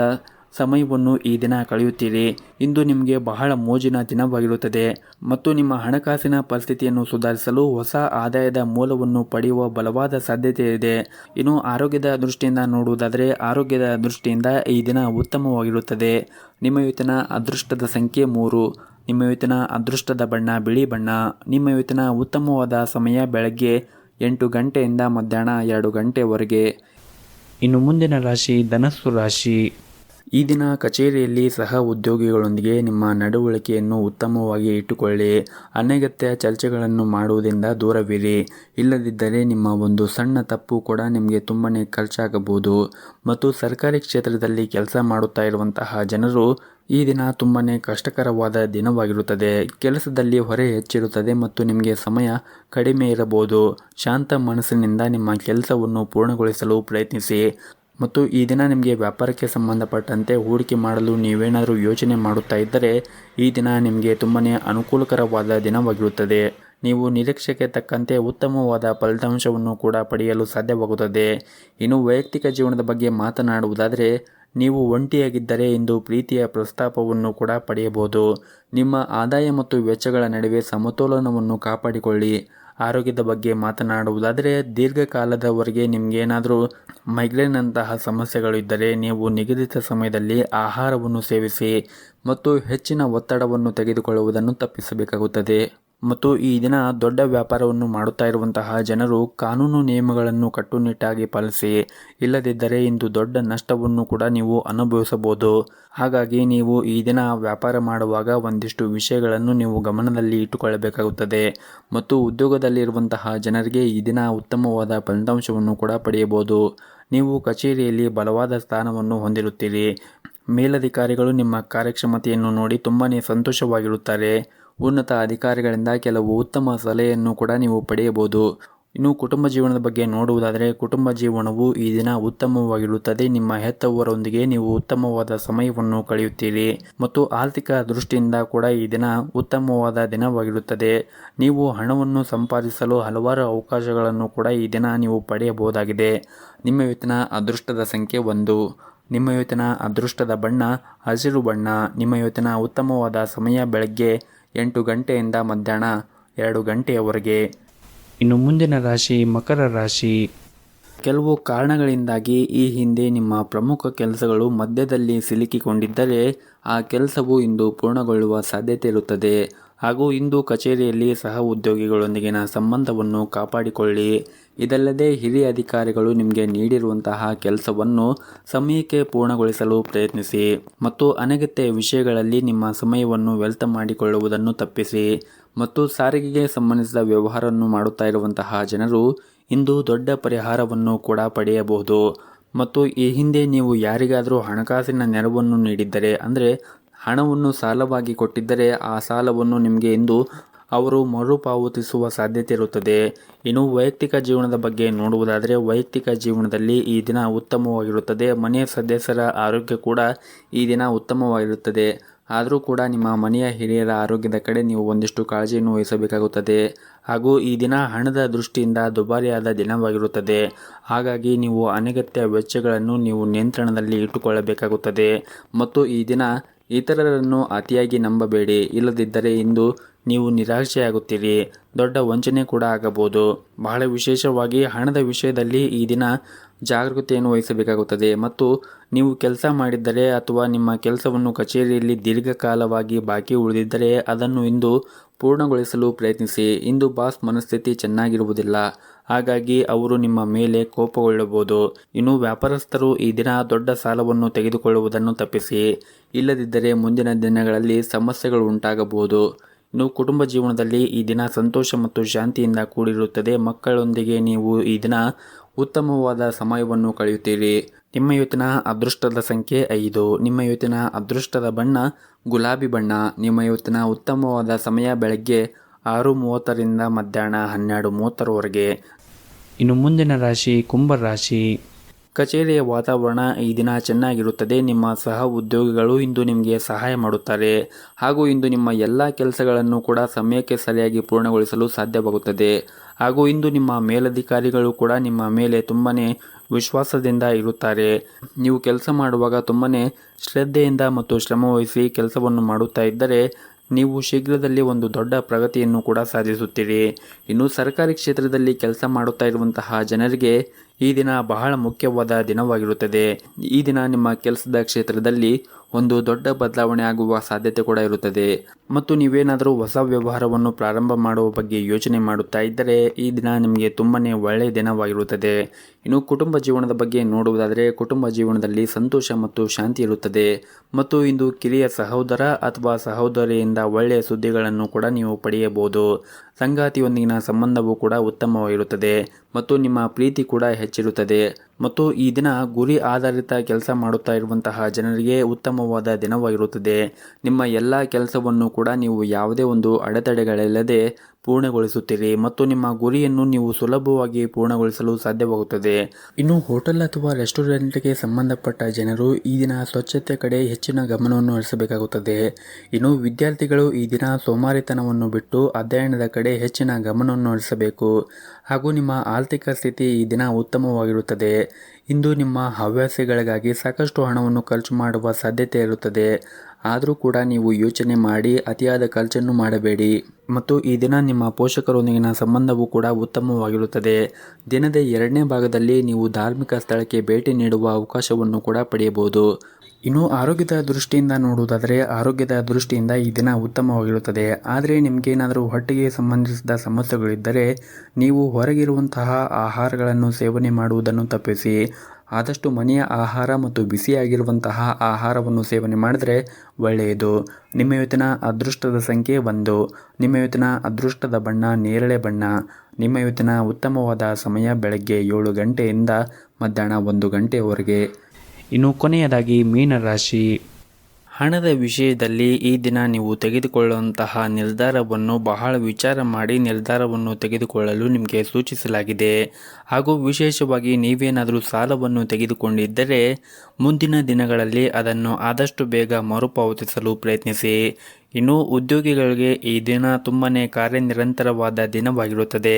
ಸಮಯವನ್ನು ಈ ದಿನ ಕಳೆಯುತ್ತೀರಿ. ಇಂದು ನಿಮಗೆ ಬಹಳ ಮೋಜಿನ ದಿನವಾಗಿರುತ್ತದೆ. ಮತ್ತು ನಿಮ್ಮ ಹಣಕಾಸಿನ ಪರಿಸ್ಥಿತಿಯನ್ನು ಸುಧಾರಿಸಲು ಹೊಸ ಆದಾಯದ ಮೂಲವನ್ನು ಪಡೆಯುವ ಬಲವಾದ ಸಾಧ್ಯತೆ ಇದೆ. ಇನ್ನು ಆರೋಗ್ಯದ ದೃಷ್ಟಿಯಿಂದ ನೋಡುವುದಾದರೆ ಆರೋಗ್ಯದ ದೃಷ್ಟಿಯಿಂದ ಈ ದಿನ ಉತ್ತಮವಾಗಿರುತ್ತದೆ. ನಿಮ್ಮ ಇವತ್ತಿನ ಅದೃಷ್ಟದ ಸಂಖ್ಯೆ 3. ನಿಮ್ಮ ಇವತ್ತಿನ ಅದೃಷ್ಟದ ಬಣ್ಣ ಬಿಳಿ ಬಣ್ಣ. ನಿಮ್ಮ ಇವತ್ತಿನ ಉತ್ತಮವಾದ ಸಮಯ ಬೆಳಗ್ಗೆ 8 ಗಂಟೆಯಿಂದ ಮಧ್ಯಾಹ್ನ 2 ಗಂಟೆವರೆಗೆ. ಇನ್ನು ಮುಂದಿನ ರಾಶಿ ಧನಸ್ಸು ರಾಶಿ. ಈ ದಿನ ಕಚೇರಿಯಲ್ಲಿ ಸಹ ಉದ್ಯೋಗಿಗಳೊಂದಿಗೆ ನಿಮ್ಮ ನಡವಳಿಕೆಯನ್ನು ಉತ್ತಮವಾಗಿ ಇಟ್ಟುಕೊಳ್ಳಿ. ಅನಗತ್ಯ ಚರ್ಚೆಗಳನ್ನು ಮಾಡುವುದರಿಂದ ದೂರವಿರಿ. ಇಲ್ಲದಿದ್ದರೆ ನಿಮ್ಮ ಒಂದು ಸಣ್ಣ ತಪ್ಪು ಕೂಡ ನಿಮಗೆ ತುಂಬನೇ ಖರ್ಚಾಗಬಹುದು. ಮತ್ತು ಸರ್ಕಾರಿ ಕ್ಷೇತ್ರದಲ್ಲಿ ಕೆಲಸ ಮಾಡುತ್ತಾ ಇರುವಂತಹ ಜನರು ಈ ದಿನ ತುಂಬನೇ ಕಷ್ಟಕರವಾದ ದಿನವಾಗಿರುತ್ತದೆ. ಕೆಲಸದಲ್ಲಿ ಹೊರೆ ಹೆಚ್ಚಿರುತ್ತದೆ ಮತ್ತು ನಿಮಗೆ ಸಮಯ ಕಡಿಮೆ ಇರಬಹುದು. ಶಾಂತ ಮನಸ್ಸಿನಿಂದ ನಿಮ್ಮ ಕೆಲಸವನ್ನು ಪೂರ್ಣಗೊಳಿಸಲು ಪ್ರಯತ್ನಿಸಿ. ಮತ್ತು ಈ ದಿನ ನಿಮಗೆ ವ್ಯಾಪಾರಕ್ಕೆ ಸಂಬಂಧಪಟ್ಟಂತೆ ಹೂಡಿಕೆ ಮಾಡಲು ನೀವೇನಾದರೂ ಯೋಚನೆ ಮಾಡುತ್ತಾ ಇದ್ದರೆ ಈ ದಿನ ನಿಮಗೆ ತುಂಬನೇ ಅನುಕೂಲಕರವಾದ ದಿನವಾಗಿರುತ್ತದೆ. ನೀವು ನಿರೀಕ್ಷೆಗೆ ತಕ್ಕಂತೆ ಉತ್ತಮವಾದ ಫಲಿತಾಂಶವನ್ನು ಕೂಡ ಪಡೆಯಲು ಸಾಧ್ಯವಾಗುತ್ತದೆ. ಇನ್ನು ವೈಯಕ್ತಿಕ ಜೀವನದ ಬಗ್ಗೆ ಮಾತನಾಡುವುದಾದರೆ ನೀವು ಒಂಟಿಯಾಗಿದ್ದರೆ ಇಂದು ಪ್ರೀತಿಯ ಪ್ರಸ್ತಾಪವನ್ನು ಕೂಡ ಪಡೆಯಬಹುದು. ನಿಮ್ಮ ಆದಾಯ ಮತ್ತು ವೆಚ್ಚಗಳ ನಡುವೆ ಸಮತೋಲನವನ್ನು ಕಾಪಾಡಿಕೊಳ್ಳಿ. ಆರೋಗ್ಯದ ಬಗ್ಗೆ ಮಾತನಾಡುವುದಾದರೆ ದೀರ್ಘಕಾಲದವರೆಗೆ ನಿಮಗೇನಾದರೂ ಮೈಗ್ರೇನ್ ಅಂತಹ ಸಮಸ್ಯೆಗಳು ಇದ್ದರೆ ನೀವು ನಿಗದಿತ ಸಮಯದಲ್ಲಿ ಆಹಾರವನ್ನು ಸೇವಿಸಿ ಮತ್ತು ಹೆಚ್ಚಿನ ಒತ್ತಡವನ್ನು ತೆಗೆದುಕೊಳ್ಳುವುದನ್ನು ತಪ್ಪಿಸಬೇಕಾಗುತ್ತದೆ. ಮತ್ತು ಈ ದಿನ ದೊಡ್ಡ ವ್ಯಾಪಾರವನ್ನು ಮಾಡುತ್ತಾ ಇರುವಂತಹ ಜನರು ಕಾನೂನು ನಿಯಮಗಳನ್ನು ಕಟ್ಟುನಿಟ್ಟಾಗಿ ಪಾಲಿಸಿ, ಇಲ್ಲದಿದ್ದರೆ ಇಂದು ದೊಡ್ಡ ನಷ್ಟವನ್ನು ಕೂಡ ನೀವು ಅನುಭವಿಸಬಹುದು. ಹಾಗಾಗಿ ನೀವು ಈ ದಿನ ವ್ಯಾಪಾರ ಮಾಡುವಾಗ ಒಂದಿಷ್ಟು ವಿಷಯಗಳನ್ನು ನೀವು ಗಮನದಲ್ಲಿ ಇಟ್ಟುಕೊಳ್ಳಬೇಕಾಗುತ್ತದೆ. ಮತ್ತು ಉದ್ಯೋಗದಲ್ಲಿರುವಂತಹ ಜನರಿಗೆ ಈ ದಿನ ಉತ್ತಮವಾದ ಫಲಿತಾಂಶವನ್ನು ಕೂಡ ಪಡೆಯಬಹುದು. ನೀವು ಕಚೇರಿಯಲ್ಲಿ ಬಲವಾದ ಸ್ಥಾನವನ್ನು ಹೊಂದಿರುತ್ತೀರಿ. ಮೇಲಧಿಕಾರಿಗಳು ನಿಮ್ಮ ಕಾರ್ಯಕ್ಷಮತೆಯನ್ನು ನೋಡಿ ತುಂಬಾನೇ ಸಂತೋಷವಾಗಿರುತ್ತಾರೆ. ಉನ್ನತ ಅಧಿಕಾರಿಗಳಿಂದ ಕೆಲವು ಉತ್ತಮ ಸಲಹೆಯನ್ನು ಕೂಡ ನೀವು ಪಡೆಯಬಹುದು. ಇನ್ನು ಕುಟುಂಬ ಜೀವನದ ಬಗ್ಗೆ ನೋಡುವುದಾದರೆ ಕುಟುಂಬ ಜೀವನವು ಈ ದಿನ ಉತ್ತಮವಾಗಿರುತ್ತದೆ. ನಿಮ್ಮ ಹೆತ್ತವರೊಂದಿಗೆ ನೀವು ಉತ್ತಮವಾದ ಸಮಯವನ್ನು ಕಳೆಯುತ್ತೀರಿ ಮತ್ತು ಆರ್ಥಿಕ ದೃಷ್ಟಿಯಿಂದ ಕೂಡ ಈ ದಿನ ಉತ್ತಮವಾದ ದಿನವಾಗಿರುತ್ತದೆ. ನೀವು ಹಣವನ್ನು ಸಂಪಾದಿಸಲು ಹಲವಾರು ಅವಕಾಶಗಳನ್ನು ಕೂಡ ಈ ದಿನ ನೀವು ಪಡೆಯಬಹುದಾಗಿದೆ. ನಿಮ್ಮ ಇವತ್ತಿನ ಅದೃಷ್ಟದ ಸಂಖ್ಯೆ 1. ನಿಮ್ಮ ಇವತ್ತಿನ ಅದೃಷ್ಟದ ಬಣ್ಣ ಹಸಿರು ಬಣ್ಣ. ನಿಮ್ಮ ಇವತ್ತಿನ ಉತ್ತಮವಾದ ಸಮಯ ಬೆಳಗ್ಗೆ 8 ಗಂಟೆಯಿಂದ ಮಧ್ಯಾಹ್ನ 2 ಗಂಟೆಯವರೆಗೆ. ಇನ್ನು ಮುಂದಿನ ರಾಶಿ ಮಕರ ರಾಶಿ. ಕೆಲವು ಕಾರಣಗಳಿಂದಾಗಿ ಈ ಹಿಂದೆ ನಿಮ್ಮ ಪ್ರಮುಖ ಕೆಲಸಗಳು ಮಧ್ಯದಲ್ಲಿ ಸಿಲುಕಿಕೊಂಡಿದ್ದರೆ ಆ ಕೆಲಸವು ಇಂದು ಪೂರ್ಣಗೊಳ್ಳುವ ಸಾಧ್ಯತೆ ಇರುತ್ತದೆ. ಹಾಗೂ ಇಂದು ಕಚೇರಿಯಲ್ಲಿ ಸಹ ಉದ್ಯೋಗಿಗಳೊಂದಿಗಿನ ಸಂಬಂಧವನ್ನು ಕಾಪಾಡಿಕೊಳ್ಳಿ. ಇದಲ್ಲದೆ ಹಿರಿಯ ಅಧಿಕಾರಿಗಳು ನಿಮಗೆ ನೀಡಿರುವಂತಹ ಕೆಲಸವನ್ನು ಸಮಯಕ್ಕೆ ಪೂರ್ಣಗೊಳಿಸಲು ಪ್ರಯತ್ನಿಸಿ ಮತ್ತು ಅನಗತ್ಯ ವಿಷಯಗಳಲ್ಲಿ ನಿಮ್ಮ ಸಮಯವನ್ನು ವ್ಯರ್ಥ ಮಾಡಿಕೊಳ್ಳುವುದನ್ನು ತಪ್ಪಿಸಿ. ಮತ್ತು ಸಾರಿಗೆಗೆ ಸಂಬಂಧಿಸಿದ ವ್ಯವಹಾರವನ್ನು ಮಾಡುತ್ತಾ ಇರುವಂತಹ ಜನರು ಇಂದು ದೊಡ್ಡ ಪರಿಹಾರವನ್ನು ಕೂಡ ಪಡೆಯಬಹುದು. ಮತ್ತು ಈ ಹಿಂದೆ ನೀವು ಯಾರಿಗಾದರೂ ಹಣಕಾಸಿನ ನೆರವನ್ನು ನೀಡಿದ್ದರೆ, ಅಂದರೆ ಹಣವನ್ನು ಸಾಲವಾಗಿ ಕೊಟ್ಟಿದ್ದರೆ ಆ ಸಾಲವನ್ನು ನಿಮಗೆ ಇಂದು ಅವರು ಮರುಪಾವತಿಸುವ ಸಾಧ್ಯತೆ ಇರುತ್ತದೆ. ಇನ್ನು ವೈಯಕ್ತಿಕ ಜೀವನದ ಬಗ್ಗೆ ನೋಡುವುದಾದರೆ ವೈಯಕ್ತಿಕ ಜೀವನದಲ್ಲಿ ಈ ದಿನ ಉತ್ತಮವಾಗಿರುತ್ತದೆ. ಮನೆಯ ಸದಸ್ಯರ ಆರೋಗ್ಯ ಕೂಡ ಈ ದಿನ ಉತ್ತಮವಾಗಿರುತ್ತದೆ. ಆದರೂ ಕೂಡ ನಿಮ್ಮ ಮನೆಯ ಹಿರಿಯರ ಆರೋಗ್ಯದ ಕಡೆ ನೀವು ಒಂದಿಷ್ಟು ಕಾಳಜಿಯನ್ನು ವಹಿಸಬೇಕಾಗುತ್ತದೆ. ಹಾಗೂ ಈ ದಿನ ಹಣದ ದೃಷ್ಟಿಯಿಂದ ದುಬಾರಿಯಾದ ದಿನವಾಗಿರುತ್ತದೆ. ಹಾಗಾಗಿ ನೀವು ಅನಗತ್ಯ ವೆಚ್ಚಗಳನ್ನು ನೀವು ನಿಯಂತ್ರಣದಲ್ಲಿ ಇಟ್ಟುಕೊಳ್ಳಬೇಕಾಗುತ್ತದೆ. ಮತ್ತು ಈ ದಿನ ಇತರರನ್ನು ಅತಿಯಾಗಿ ನಂಬಬೇಡಿ, ಇಲ್ಲದಿದ್ದರೆ ಇಂದು ನೀವು ನಿರಾಶೆಯಾಗುತ್ತೀರಿ. ದೊಡ್ಡ ವಂಚನೆ ಕೂಡ ಆಗಬಹುದು. ಬಹಳ ವಿಶೇಷವಾಗಿ ಹಣದ ವಿಷಯದಲ್ಲಿ ಈ ದಿನ ಜಾಗರೂಕತೆಯನ್ನು ವಹಿಸಬೇಕಾಗುತ್ತದೆ. ಮತ್ತು ನೀವು ಕೆಲಸ ಮಾಡಿದ್ದರೆ ಅಥವಾ ನಿಮ್ಮ ಕೆಲಸವನ್ನು ಕಚೇರಿಯಲ್ಲಿ ದೀರ್ಘಕಾಲವಾಗಿ ಬಾಕಿ ಉಳಿದಿದ್ದರೆ ಅದನ್ನು ಇಂದು ಪೂರ್ಣಗೊಳಿಸಲು ಪ್ರಯತ್ನಿಸಿ. ಇಂದು ಬಾಸ್ ಮನಸ್ಥಿತಿ ಚೆನ್ನಾಗಿರುವುದಿಲ್ಲ, ಹಾಗಾಗಿ ಅವರು ನಿಮ್ಮ ಮೇಲೆ ಕೋಪಗೊಳ್ಳಬಹುದು. ಇನ್ನು ವ್ಯಾಪಾರಸ್ಥರು ಈ ದಿನ ದೊಡ್ಡ ಸಾಲವನ್ನು ತೆಗೆದುಕೊಳ್ಳುವುದನ್ನು ತಪ್ಪಿಸಿ, ಇಲ್ಲದಿದ್ದರೆ ಮುಂದಿನ ದಿನಗಳಲ್ಲಿ ಸಮಸ್ಯೆಗಳು ಉಂಟಾಗಬಹುದು. ಇನ್ನು ಕುಟುಂಬ ಜೀವನದಲ್ಲಿ ಈ ದಿನ ಸಂತೋಷ ಮತ್ತು ಶಾಂತಿಯಿಂದ ಕೂಡಿರುತ್ತದೆ. ಮಕ್ಕಳೊಂದಿಗೆ ನೀವು ಈ ದಿನ ಉತ್ತಮವಾದ ಸಮಯವನ್ನು ಕಳೆಯುತ್ತೀರಿ. ನಿಮ್ಮ ಇವತ್ತಿನ ಅದೃಷ್ಟದ ಸಂಖ್ಯೆ 5. ನಿಮ್ಮ ಇವತ್ತಿನ ಅದೃಷ್ಟದ ಬಣ್ಣ ಗುಲಾಬಿ ಬಣ್ಣ. ನಿಮ್ಮ ಇವತ್ತಿನ ಉತ್ತಮವಾದ ಸಮಯ ಬೆಳಗ್ಗೆ 6:30ರಿಂದ ಮಧ್ಯಾಹ್ನ 12:30ರವರೆಗೆ. ಇನ್ನು ಮುಂದಿನ ರಾಶಿ ಕುಂಭ ರಾಶಿ. ಕಚೇರಿಯ ವಾತಾವರಣ ಈ ದಿನ ಚೆನ್ನಾಗಿರುತ್ತದೆ. ನಿಮ್ಮ ಸಹ ಉದ್ಯೋಗಿಗಳು ಇಂದು ನಿಮಗೆ ಸಹಾಯ ಮಾಡುತ್ತಾರೆ. ಹಾಗೂ ಇಂದು ನಿಮ್ಮ ಎಲ್ಲ ಕೆಲಸಗಳನ್ನು ಕೂಡ ಸಮಯಕ್ಕೆ ಸರಿಯಾಗಿ ಪೂರ್ಣಗೊಳಿಸಲು ಸಾಧ್ಯವಾಗುತ್ತದೆ. ಹಾಗೂ ಇಂದು ನಿಮ್ಮ ಮೇಲಧಿಕಾರಿಗಳು ಕೂಡ ನಿಮ್ಮ ಮೇಲೆ ತುಂಬಾನೇ ವಿಶ್ವಾಸದಿಂದ ಇರುತ್ತಾರೆ. ನೀವು ಕೆಲಸ ಮಾಡುವಾಗ ತುಂಬಾನೇ ಶ್ರದ್ಧೆಯಿಂದ ಮತ್ತು ಶ್ರಮವಹಿಸಿ ಕೆಲಸವನ್ನು ಮಾಡುತ್ತಾ ಇದ್ದರೆ ನೀವು ಶೀಘ್ರದಲ್ಲಿ ಒಂದು ದೊಡ್ಡ ಪ್ರಗತಿಯನ್ನು ಕೂಡ ಸಾಧಿಸುತ್ತೀರಿ. ಇನ್ನು ಸರ್ಕಾರಿ ಕ್ಷೇತ್ರದಲ್ಲಿ ಕೆಲಸ ಮಾಡುತ್ತಾ ಇರುವಂತಹ ಜನರಿಗೆ ಈ ದಿನ ಬಹಳ ಮುಖ್ಯವಾದ ದಿನವಾಗಿರುತ್ತದೆ. ಈ ದಿನ ನಿಮ್ಮ ಕೆಲಸದ ಕ್ಷೇತ್ರದಲ್ಲಿ ಒಂದು ದೊಡ್ಡ ಬದಲಾವಣೆ ಆಗುವ ಸಾಧ್ಯತೆ ಕೂಡ ಇರುತ್ತದೆ. ಮತ್ತು ನೀವೇನಾದರೂ ಹೊಸ ವ್ಯವಹಾರವನ್ನು ಪ್ರಾರಂಭ ಮಾಡುವ ಬಗ್ಗೆ ಯೋಚನೆ ಮಾಡುತ್ತಾ ಇದ್ದರೆ ಈ ದಿನ ನಿಮಗೆ ತುಂಬಾನೇ ಒಳ್ಳೆಯ ದಿನವಾಗಿರುತ್ತದೆ. ಇನ್ನು ಕುಟುಂಬ ಜೀವನದ ಬಗ್ಗೆ ನೋಡುವುದಾದರೆ ಕುಟುಂಬ ಜೀವನದಲ್ಲಿ ಸಂತೋಷ ಮತ್ತು ಶಾಂತಿ ಇರುತ್ತದೆ. ಮತ್ತು ಇಂದು ಕಿರಿಯ ಸಹೋದರ ಅಥವಾ ಸಹೋದರಿಯಿಂದ ಒಳ್ಳೆಯ ಸುದ್ದಿಗಳನ್ನು ಕೂಡ ನೀವು ಪಡೆಯಬಹುದು. ಸಂಗಾತಿಯೊಂದಿಗಿನ ಸಂಬಂಧವು ಕೂಡ ಉತ್ತಮವಾಗಿರುತ್ತದೆ ಮತ್ತು ನಿಮ್ಮ ಪ್ರೀತಿ ಕೂಡ ಹೆಚ್ಚಿರುತ್ತದೆ. ಮತ್ತು ಈ ದಿನ ಗುರಿ ಆಧಾರಿತ ಕೆಲಸ ಮಾಡುತ್ತಾ ಇರುವಂತಹ ಜನರಿಗೆ ಉತ್ತಮವಾದ ದಿನವಾಗಿರುತ್ತದೆ. ನಿಮ್ಮ ಎಲ್ಲ ಕೆಲಸವನ್ನು ಕೂಡ ನೀವು ಯಾವುದೇ ಒಂದು ಅಡೆತಡೆಗಳಿಲ್ಲದೆ ಪೂರ್ಣಗೊಳಿಸುತ್ತೀರಿ ಮತ್ತು ನಿಮ್ಮ ಗುರಿಯನ್ನು ನೀವು ಸುಲಭವಾಗಿ ಪೂರ್ಣಗೊಳಿಸಲು ಸಾಧ್ಯವಾಗುತ್ತದೆ. ಇನ್ನು ಹೋಟೆಲ್ ಅಥವಾ ರೆಸ್ಟೋರೆಂಟ್ಗೆ ಸಂಬಂಧಪಟ್ಟ ಜನರು ಈ ದಿನ ಸ್ವಚ್ಛತೆ ಕಡೆ ಹೆಚ್ಚಿನ ಗಮನವನ್ನು ಹರಿಸಬೇಕಾಗುತ್ತದೆ. ಇನ್ನು ವಿದ್ಯಾರ್ಥಿಗಳು ಈ ದಿನ ಸೋಮಾರಿತನವನ್ನು ಬಿಟ್ಟು ಅಧ್ಯಯನದ ಕಡೆ ಹೆಚ್ಚಿನ ಗಮನವನ್ನು ಹರಿಸಬೇಕು. ಹಾಗೂ ನಿಮ್ಮ ಆರ್ಥಿಕ ಸ್ಥಿತಿ ಈ ದಿನ ಉತ್ತಮವಾಗಿರುತ್ತದೆ. ಇಂದು ನಿಮ್ಮ ಹವ್ಯಾಸಗಳಿಗಾಗಿ ಸಾಕಷ್ಟು ಹಣವನ್ನು ಖರ್ಚು ಮಾಡುವ ಸಾಧ್ಯತೆ ಇರುತ್ತದೆ. ಆದರೂ ಕೂಡ ನೀವು ಯೋಚನೆ ಮಾಡಿ ಅತಿಯಾದ ಖರ್ಚನ್ನು ಮಾಡಬೇಡಿ. ಮತ್ತು ಈ ದಿನ ನಿಮ್ಮ ಪೋಷಕರೊಂದಿಗಿನ ಸಂಬಂಧವೂ ಕೂಡ ಉತ್ತಮವಾಗಿರುತ್ತದೆ. ದಿನದ 2ನೇ ಭಾಗದಲ್ಲಿ ನೀವು ಧಾರ್ಮಿಕ ಸ್ಥಳಕ್ಕೆ ಭೇಟಿ ನೀಡುವ ಅವಕಾಶವನ್ನು ಕೂಡ ಪಡೆಯಬಹುದು. ಇನ್ನು ಆರೋಗ್ಯದ ದೃಷ್ಟಿಯಿಂದ ನೋಡುವುದಾದರೆ ಆರೋಗ್ಯದ ದೃಷ್ಟಿಯಿಂದ ಈ ದಿನ ಉತ್ತಮವಾಗಿರುತ್ತದೆ. ಆದರೆ ನಿಮಗೇನಾದರೂ ಹೊಟ್ಟೆಗೆ ಸಂಬಂಧಿಸಿದ ಸಮಸ್ಯೆಗಳಿದ್ದರೆ ನೀವು ಹೊರಗಿರುವಂತಹ ಆಹಾರಗಳನ್ನು ಸೇವನೆ ಮಾಡುವುದನ್ನು ತಪ್ಪಿಸಿ ಆದಷ್ಟು ಮನೆಯ ಆಹಾರ ಮತ್ತು ಬಿಸಿಯಾಗಿರುವಂತಹ ಆಹಾರವನ್ನು ಸೇವನೆ ಮಾಡಿದರೆ ಒಳ್ಳೆಯದು. ನಿಮ್ಮ ಇವತ್ತಿನ ಅದೃಷ್ಟದ ಸಂಖ್ಯೆ 1. ನಿಮ್ಮ ಇವತ್ತಿನ ಅದೃಷ್ಟದ ಬಣ್ಣ ನೇರಳೆ ಬಣ್ಣ. ನಿಮ್ಮ ಇವತ್ತಿನ ಉತ್ತಮವಾದ ಸಮಯ ಬೆಳಗ್ಗೆ 7 ಗಂಟೆಯಿಂದ ಮಧ್ಯಾಹ್ನ 1 ಗಂಟೆಯವರೆಗೆ. ಇನ್ನು ಕೊನೆಯದಾಗಿ ಮೀನರಾಶಿ. ಹಣದ ವಿಷಯದಲ್ಲಿ ಈ ದಿನ ನೀವು ತೆಗೆದುಕೊಳ್ಳುವಂತಹ ನಿರ್ಧಾರವನ್ನು ಬಹಳ ವಿಚಾರ ಮಾಡಿ ನಿರ್ಧಾರವನ್ನು ತೆಗೆದುಕೊಳ್ಳಲು ನಿಮಗೆ ಸೂಚಿಸಲಾಗಿದೆ. ಹಾಗೂ ವಿಶೇಷವಾಗಿ ನೀವೇನಾದರೂ ಸಾಲವನ್ನು ತೆಗೆದುಕೊಂಡಿದ್ದರೆ ಮುಂದಿನ ದಿನಗಳಲ್ಲಿ ಅದನ್ನು ಆದಷ್ಟು ಬೇಗ ಮರುಪಾವತಿಸಲು ಪ್ರಯತ್ನಿಸಿ. ಇನ್ನು ಉದ್ಯೋಗಿಗಳಿಗೆ ಈ ದಿನ ತುಂಬಾ ಕಾರ್ಯನಿರಂತರವಾದ ದಿನವಾಗಿರುತ್ತದೆ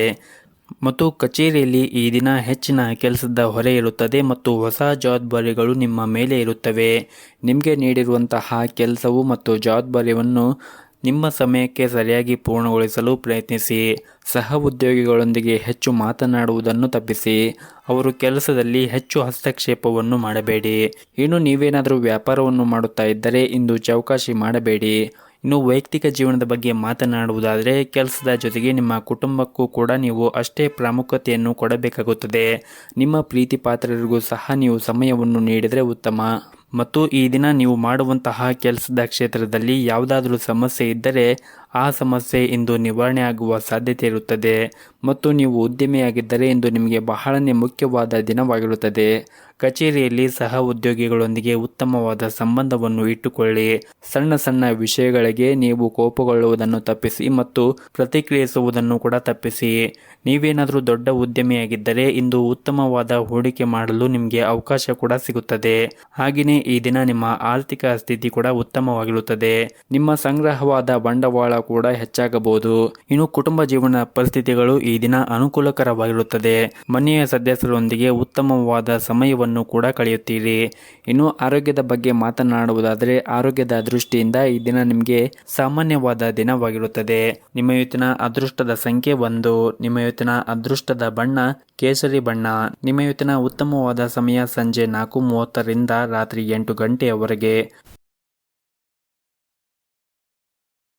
ಮತ್ತು ಕಚೇರಿಯಲ್ಲಿ ಈ ದಿನ ಹೆಚ್ಚಿನ ಕೆಲಸದ ಹೊರೆ ಇರುತ್ತದೆ ಮತ್ತು ಹೊಸ ಜವಾಬ್ದಾರಿಗಳು ನಿಮ್ಮ ಮೇಲೆ ಇರುತ್ತವೆ. ನಿಮಗೆ ನೀಡಿರುವಂತಹ ಕೆಲಸವು ಮತ್ತು ಜವಾಬ್ದಾರಿಯನ್ನು ನಿಮ್ಮ ಸಮಯಕ್ಕೆ ಸರಿಯಾಗಿ ಪೂರ್ಣಗೊಳಿಸಲು ಪ್ರಯತ್ನಿಸಿ. ಸಹ ಉದ್ಯೋಗಿಗಳೊಂದಿಗೆ ಹೆಚ್ಚು ಮಾತನಾಡುವುದನ್ನು ತಪ್ಪಿಸಿ. ಅವರು ಕೆಲಸದಲ್ಲಿ ಹೆಚ್ಚು ಹಸ್ತಕ್ಷೇಪವನ್ನು ಮಾಡಬೇಡಿ. ಇನ್ನು ನೀವೇನಾದರೂ ವ್ಯಾಪಾರವನ್ನು ಮಾಡುತ್ತಾ ಇದ್ದರೆ ಇಂದು ಚೌಕಾಶಿ ಮಾಡಬೇಡಿ. ಇನ್ನು ವೈಯಕ್ತಿಕ ಜೀವನದ ಬಗ್ಗೆ ಮಾತನಾಡುವುದಾದರೆ ಕೆಲಸದ ಜೊತೆಗೆ ನಿಮ್ಮ ಕುಟುಂಬಕ್ಕೂ ಕೂಡ ನೀವು ಅಷ್ಟೇ ಪ್ರಾಮುಖ್ಯತೆಯನ್ನು ಕೊಡಬೇಕಾಗುತ್ತದೆ. ನಿಮ್ಮ ಪ್ರೀತಿ ಪಾತ್ರರಿಗೂ ಸಹ ನೀವು ಸಮಯವನ್ನು ನೀಡಿದರೆ ಉತ್ತಮ. ಮತ್ತು ಈ ದಿನ ನೀವು ಮಾಡುವಂತಹ ಕೆಲಸದ ಕ್ಷೇತ್ರದಲ್ಲಿ ಯಾವುದಾದರೂ ಸಮಸ್ಯೆ ಇದ್ದರೆ ಆ ಸಮಸ್ಯೆ ಇಂದು ನಿವಾರಣೆ ಆಗುವ ಸಾಧ್ಯತೆ ಇರುತ್ತದೆ. ಮತ್ತು ನೀವು ಉದ್ಯಮಿಯಾಗಿದ್ದರೆ ಇಂದು ನಿಮಗೆ ಬಹಳನೇ ಮುಖ್ಯವಾದ ದಿನವಾಗಿರುತ್ತದೆ. ಕಚೇರಿಯಲ್ಲಿ ಸಹ ಉದ್ಯೋಗಿಗಳೊಂದಿಗೆ ಉತ್ತಮವಾದ ಸಂಬಂಧವನ್ನು ಇಟ್ಟುಕೊಳ್ಳಿ. ಸಣ್ಣ ಸಣ್ಣ ವಿಷಯಗಳಿಗೆ ನೀವು ಕೋಪಗೊಳ್ಳುವುದನ್ನು ತಪ್ಪಿಸಿ ಮತ್ತು ಪ್ರತಿಕ್ರಿಯಿಸುವುದನ್ನು ಕೂಡ ತಪ್ಪಿಸಿ. ನೀವೇನಾದರೂ ದೊಡ್ಡ ಉದ್ಯಮಿಯಾಗಿದ್ದರೆ ಇಂದು ಉತ್ತಮವಾದ ಹೂಡಿಕೆ ಮಾಡಲು ನಿಮಗೆ ಅವಕಾಶ ಕೂಡ ಸಿಗುತ್ತದೆ. ಹಾಗೆಯೇ ಈ ದಿನ ನಿಮ್ಮ ಆರ್ಥಿಕ ಸ್ಥಿತಿ ಕೂಡ ಉತ್ತಮವಾಗಿರುತ್ತದೆ. ನಿಮ್ಮ ಸಂಗ್ರಹವಾದ ಬಂಡವಾಳ ಕೂಡ ಹೆಚ್ಚಾಗಬಹುದು. ಇನ್ನು ಕುಟುಂಬ ಜೀವನ ಪರಿಸ್ಥಿತಿಗಳು ಈ ದಿನ ಅನುಕೂಲಕರವಾಗಿರುತ್ತದೆ. ಮನೆಯ ಸದಸ್ಯರೊಂದಿಗೆ ಉತ್ತಮವಾದ ಸಮಯವನ್ನು ಕೂಡ ಕಳೆಯುತ್ತೀರಿ. ಇನ್ನು ಆರೋಗ್ಯದ ಬಗ್ಗೆ ಮಾತನಾಡುವುದಾದರೆ ಆರೋಗ್ಯದ ದೃಷ್ಟಿಯಿಂದ ಈ ದಿನ ನಿಮಗೆ ಸಾಮಾನ್ಯವಾದ ದಿನವಾಗಿರುತ್ತದೆ. ನಿಮ್ಮ ಇವತ್ತಿನ ಅದೃಷ್ಟದ ಸಂಖ್ಯೆ 1. ನಿಮ್ಮ ಇವತ್ತಿನ ಅದೃಷ್ಟದ ಬಣ್ಣ ಕೇಸರಿ ಬಣ್ಣ. ನಿಮ್ಮ ಇವತ್ತಿನ ಉತ್ತಮವಾದ ಸಮಯ ಸಂಜೆ 4:30 ರಿಂದ ರಾತ್ರಿ 8 ಗಂಟೆಯವರೆಗೆ.